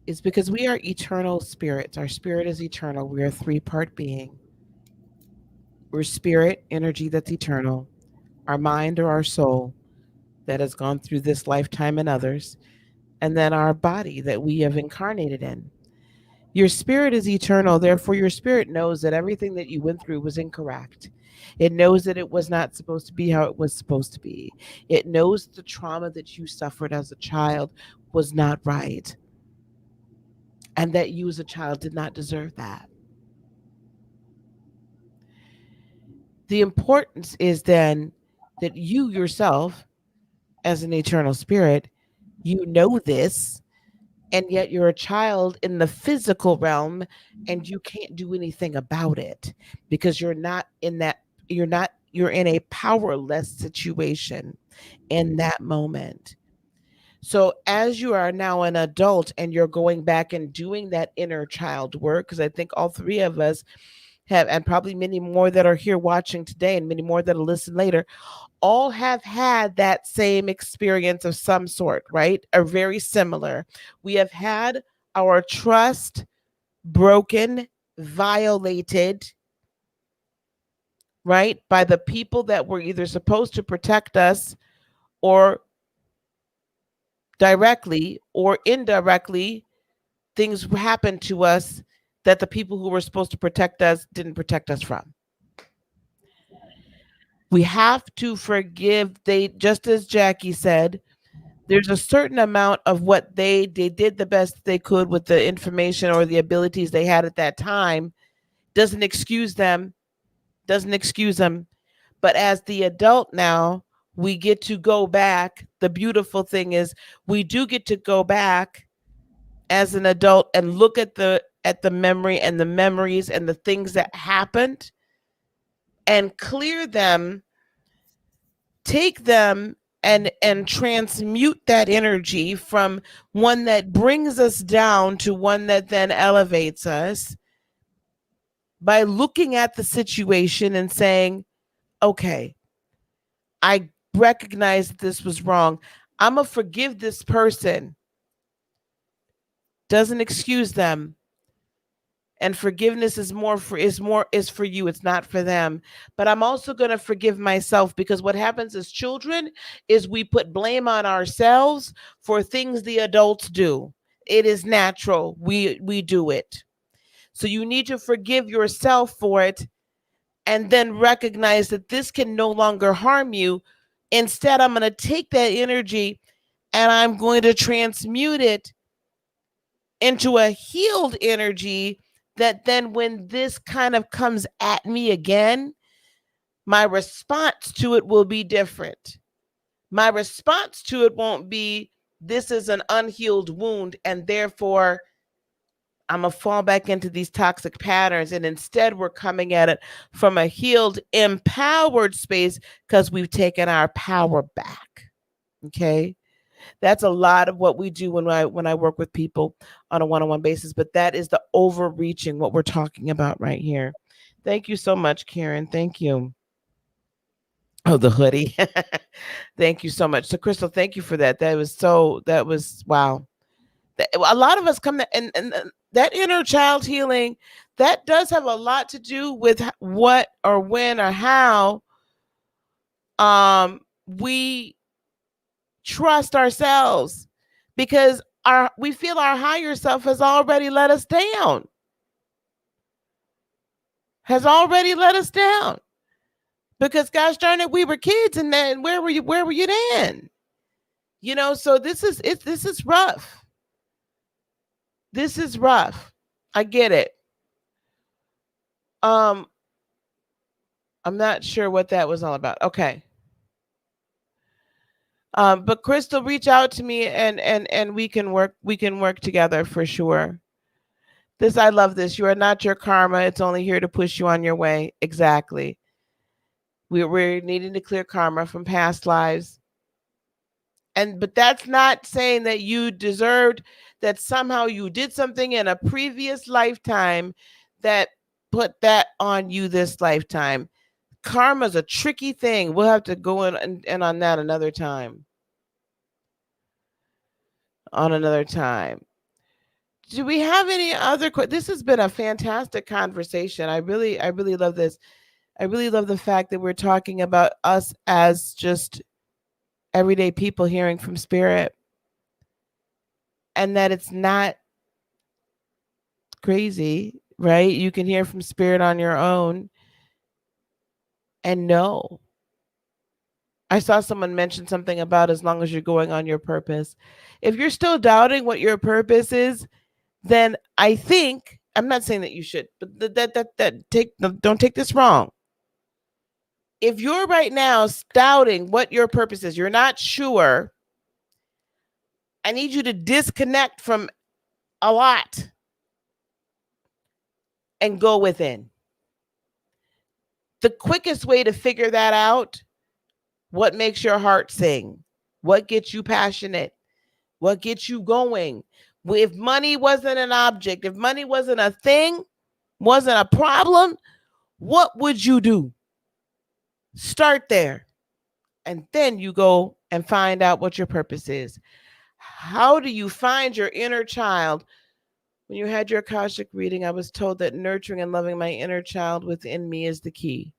[SPEAKER 1] is because we are eternal spirits. Our spirit is eternal. We're a three-part being. We're spirit, energy that's eternal, our mind or our soul that has gone through this lifetime and others, and then our body that we have incarnated in. Your spirit is eternal, therefore, your spirit knows that everything that you went through was incorrect. It knows that it was not supposed to be how it was supposed to be. It knows the trauma that you suffered as a child was not right, and that you as a child did not deserve that. The importance is then that you yourself, as an eternal spirit, you know this, and yet you're a child in the physical realm and you can't do anything about it because you're in a powerless situation in that moment. So as you are now an adult and you're going back and doing that inner child work, because I think all three of us have, and probably many more that are here watching today and many more that'll listen later, all have had that same experience of some sort, right? Or very similar. We have had our trust broken, violated, right? By the people that were either supposed to protect us or directly or indirectly, things happen to us that the people who were supposed to protect us didn't protect us from. We have to forgive. They, just as Jackie said, there's a certain amount of what they did the best they could with the information or the abilities they had at that time. Doesn't excuse them. But as the adult now, we get to go back. The beautiful thing is we do get to go back as an adult and look at the memory and the memories and the things that happened and clear them, take them and transmute that energy from one that brings us down to one that then elevates us by looking at the situation and saying, okay, I recognize that this was wrong. I'm going to forgive this person. Doesn't excuse them. And forgiveness is for you. It's not for them. But I'm also going to forgive myself, because what happens as children is we put blame on ourselves for things the adults do. It is natural. We do it. So you need to forgive yourself for it and then recognize that this can no longer harm you. Instead, I'm going to take that energy and I'm going to transmute it into a healed energy that then when this kind of comes at me again, my response to it will be different. My response to it won't be, this is an unhealed wound and therefore I'm going to fall back into these toxic patterns. And instead, we're coming at it from a healed, empowered space because we've taken our power back. Okay. That's a lot of what we do when I work with people on a one-on-one basis. But that is the overreaching, what we're talking about right here. Thank you so much, Karen. Thank you. Oh, the hoodie. Thank you so much. So, Crystal, thank you for that. That was wow. A lot of us come to, and that inner child healing, that does have a lot to do with what or when or how we trust ourselves, because we feel our higher self has already let us down. Because gosh darn it, we were kids, and then where were you then? So this is rough. This is rough. I get it. I'm not sure what that was all about. Okay. But Crystal, reach out to me and we can work together for sure. I love this. You are not your karma. It's only here to push you on your way. Exactly. We're needing to clear karma from past lives. But that's not saying that you deserved, that somehow you did something in a previous lifetime that put that on you this lifetime. Karma's a tricky thing. We'll have to go in and on that another time. Do we have any other questions? This has been a fantastic conversation. I really love this. I really love the fact that we're talking about us as just everyday people hearing from spirit, and that it's not crazy, right? You can hear from spirit on your own and know. I saw someone mention something about as long as you're going on your purpose. If you're still doubting what your purpose is, then I think, I'm not saying that you should, but don't take this wrong. If you're right now doubting what your purpose is, you're not sure, I need you to disconnect from a lot and go within. The quickest way to figure that out, what makes your heart sing? What gets you passionate? What gets you going? If money wasn't an object, if money wasn't a thing, wasn't a problem, what would you do? Start there. And then you go and find out what your purpose is. How do you find your inner child? When you had your Akashic reading, I was told that nurturing and loving my inner child within me is the key.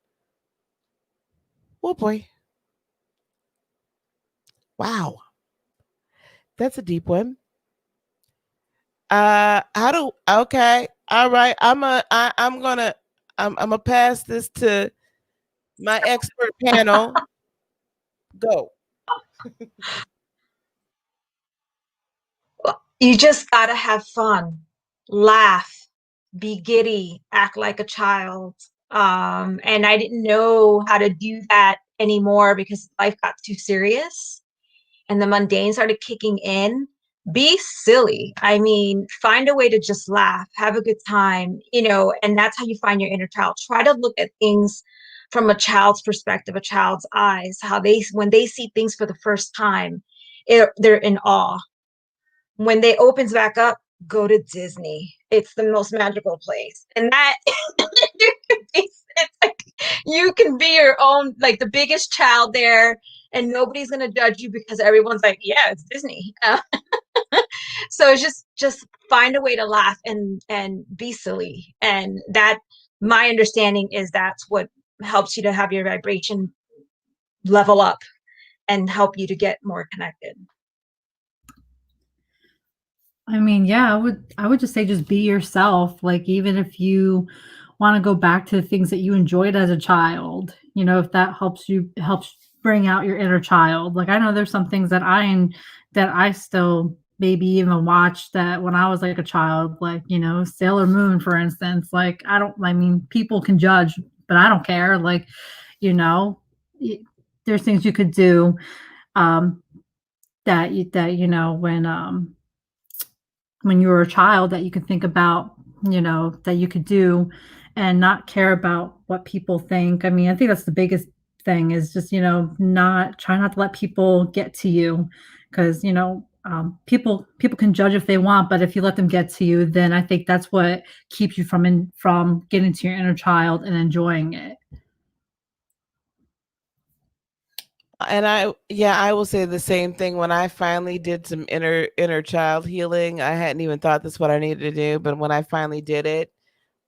[SPEAKER 1] Oh boy. Wow. That's a deep one. Okay. All right. I'm gonna pass this to my expert panel. Go.
[SPEAKER 2] You just gotta have fun, laugh, be giddy, act like a child. And I didn't know how to do that anymore because life got too serious and the mundane started kicking in. Be silly. I mean, find a way to just laugh, have a good time, and that's how you find your inner child. Try to look at things from a child's perspective, a child's eyes, how when they see things for the first time, they're in awe. When they opens back up, go to Disney. It's the most magical place. And that it's like you can be your own, like the biggest child there, and nobody's gonna judge you because everyone's like, yeah, it's Disney. So it's just find a way to laugh and be silly. And that, my understanding is, that's what helps you to have your vibration level up and help you to get more connected.
[SPEAKER 3] I mean, yeah, I would just say just be yourself. Like even if you want to go back to the things that you enjoyed as a child, if that helps bring out your inner child. Like I know there's some things that I still maybe even watch that when I was like a child, like, Sailor Moon, for instance. Like I mean, people can judge, but I don't care. Like, you know, there's things you could do um when you were a child that you could think about, that you could do and not care about what people think. I mean, I think that's the biggest thing is just, not try not to let people get to you because, people can judge if they want, but if you let them get to you, then I think that's what keeps you from getting to your inner child and enjoying it.
[SPEAKER 1] And I will say the same thing. When I finally did some inner child healing, I hadn't even thought this what I needed to do, but when I finally did it,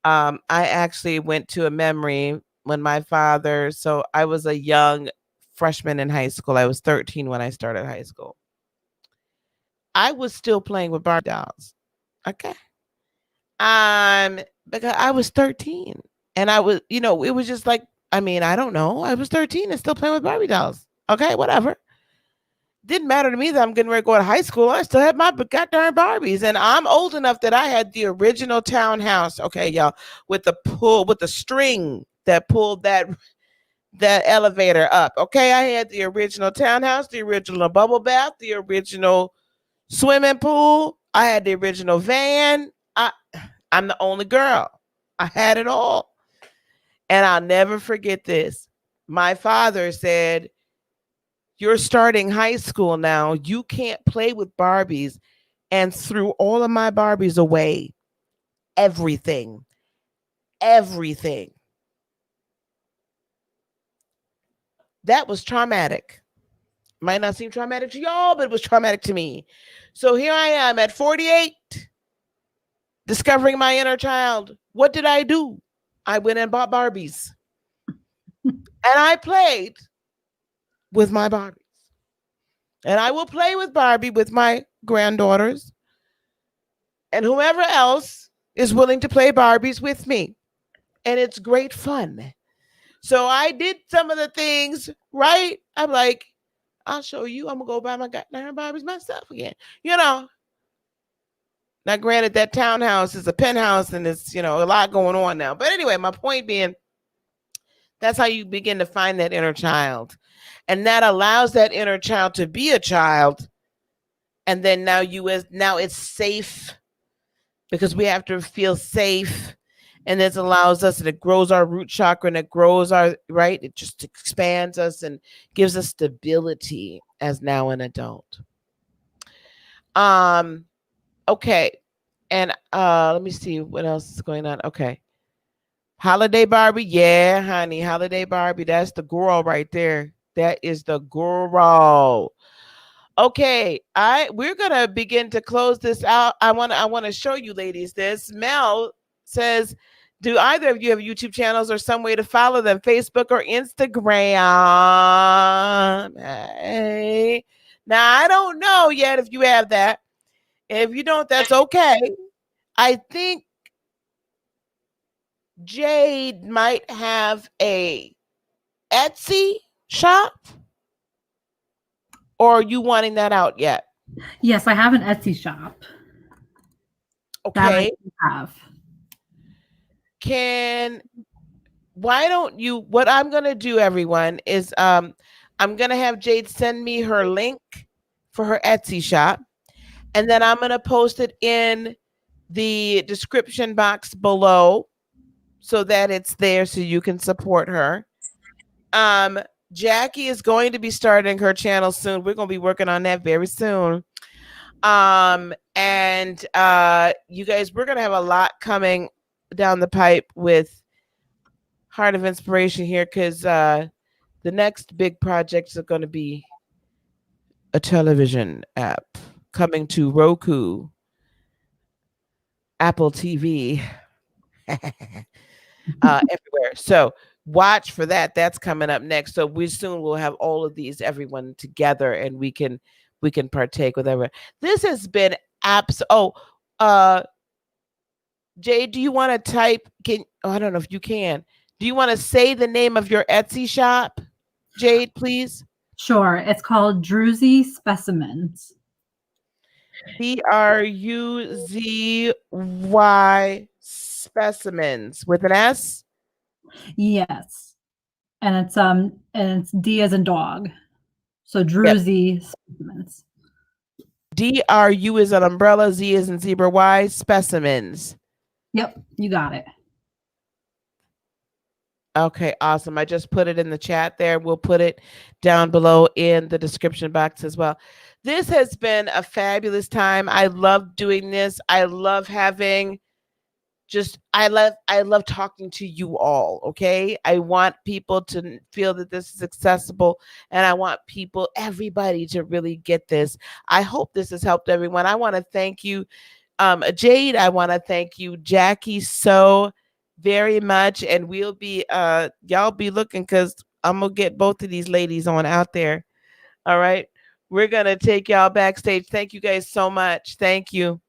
[SPEAKER 1] I actually went to a memory when my father. So I was a young freshman in high school. I was 13 when I started high school. I was still playing with Barbie dolls. Okay. Because I was 13, and I was, it was just like, I mean, I don't know. I was 13 and still playing with Barbie dolls. Okay, whatever. Didn't matter to me that I'm getting ready to go to high school. I still had my goddamn Barbies, and I'm old enough that I had the original townhouse. Okay, y'all, with the string that pulled that elevator up. Okay, I had the original townhouse, the original bubble bath, the original swimming pool. I had the original van. I'm the only girl. I had it all. And I'll never forget this. My father said, "You're starting high school now. You can't play with Barbies." And threw all of my Barbies away. Everything. Everything. That was traumatic. Might not seem traumatic to y'all, but it was traumatic to me. So here I am at 48, discovering my inner child. What did I do? I went and bought Barbies. And I played with my Barbies. And I will play with Barbie with my granddaughters and whomever else is willing to play Barbies with me. And it's great fun. So I did some of the things, right? I'm like, I'll show you. I'm going to go buy my goddamn Barbies myself again. Now, granted, that townhouse is a penthouse and it's, a lot going on now. But anyway, my point being, that's how you begin to find that inner child. And that allows that inner child to be a child. And then now it's safe because we have to feel safe. And this allows us, and it grows our root chakra, and it grows right? It just expands us and gives us stability as now an adult. Okay. And let me see what else is going on. Okay. Holiday Barbie. Yeah, honey. Holiday Barbie. That's the girl right there. That is the girl. Okay. We're gonna begin to close this out. I wanna show you ladies this. Mel says, do either of you have YouTube channels or some way to follow them? Facebook or Instagram? Hey. Now I don't know yet if you have that. If you don't, that's okay. I think Jade might have a Etsy shop, or are you wanting that out yet?
[SPEAKER 3] Yes, I have an Etsy shop that I
[SPEAKER 1] Okay.
[SPEAKER 3] have.
[SPEAKER 1] Why don't you, what I'm going to do, everyone, is I'm going to have Jade send me her link for her Etsy shop, and then I'm going to post it in the description box below so that it's there so you can support her. Jackie is going to be starting her channel soon. We're going to be working on that very soon. And you guys, we're going to have a lot coming down the pipe with Heart of Inspiration here, because the next big projects are going to be a television app coming to Roku, Apple TV, everywhere. So watch for that. That's coming up next. So we soon will have all of these, everyone together, and we can partake with everyone. This has been Jay, do you want to type? I don't know if you can. Do you want to say the name of your Etsy shop, Jade, please?
[SPEAKER 3] Sure. It's called Druzy Specimens.
[SPEAKER 1] DRUZY Specimens with an S?
[SPEAKER 3] Yes. And it's D as in dog. So
[SPEAKER 1] Yep.
[SPEAKER 3] Druzy Specimens.
[SPEAKER 1] DRU is an umbrella, Z is in zebra, Y Specimens.
[SPEAKER 3] Yep, you got it.
[SPEAKER 1] Okay, awesome. I just put it in the chat there. We'll put it down below in the description box as well. This has been a fabulous time. I love doing this. I love having I love talking to you all. Okay. I want people to feel that this is accessible, and I want everybody to really get this. I hope this has helped everyone. I want to thank you, Jade. I want to thank you, Jackie, so very much. And we'll be, y'all be looking, because I'm going to get both of these ladies on out there. All right. We're going to take y'all backstage. Thank you guys so much. Thank you.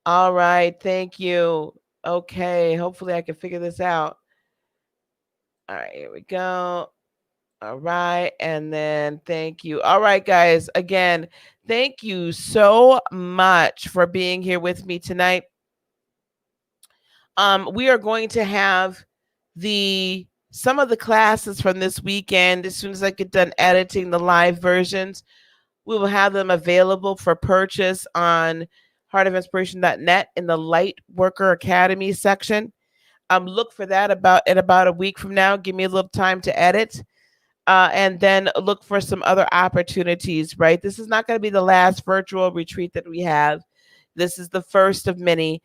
[SPEAKER 1] All right. Thank you. Okay. Hopefully I can figure this out. All right. Here we go. All right. And then thank you. All right, guys. Again, thank you so much for being here with me tonight. We are going to have some of the classes from this weekend. As soon as I get done editing the live versions, we will have them available for purchase on heartofinspiration.net in the Lightworker Academy section. Look for that about a week from now. Give me a little time to edit. And then look for some other opportunities, right? This is not going to be the last virtual retreat that we have. This is the first of many.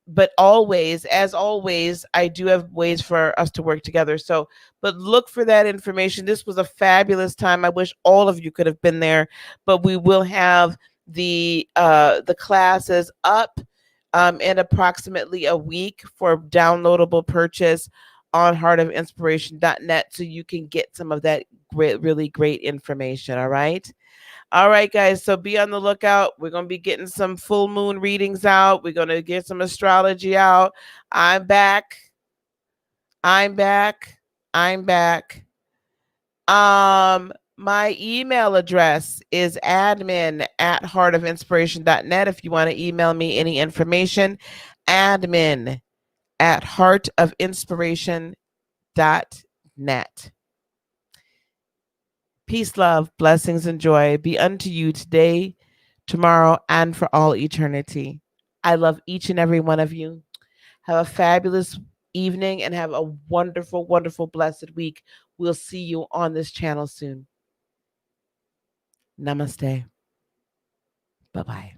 [SPEAKER 1] But always, as always, I do have ways for us to work together. So, but look for that information. This was a fabulous time. I wish all of you could have been there, but we will have the classes up in approximately a week for downloadable purchase on heartofinspiration.net, so you can get some of that really great information. All right. All right, guys. So be on the lookout. We're going to be getting some full moon readings out. We're going to get some astrology out. I'm back. My email address is admin@heartofinspiration.net. If you want to email me any information, admin@heartofinspiration.net. Peace, love, blessings, and joy be unto you today, tomorrow, and for all eternity. I love each and every one of you. Have a fabulous evening and have a wonderful, wonderful, blessed week. We'll see you on this channel soon. Namaste. Bye-bye.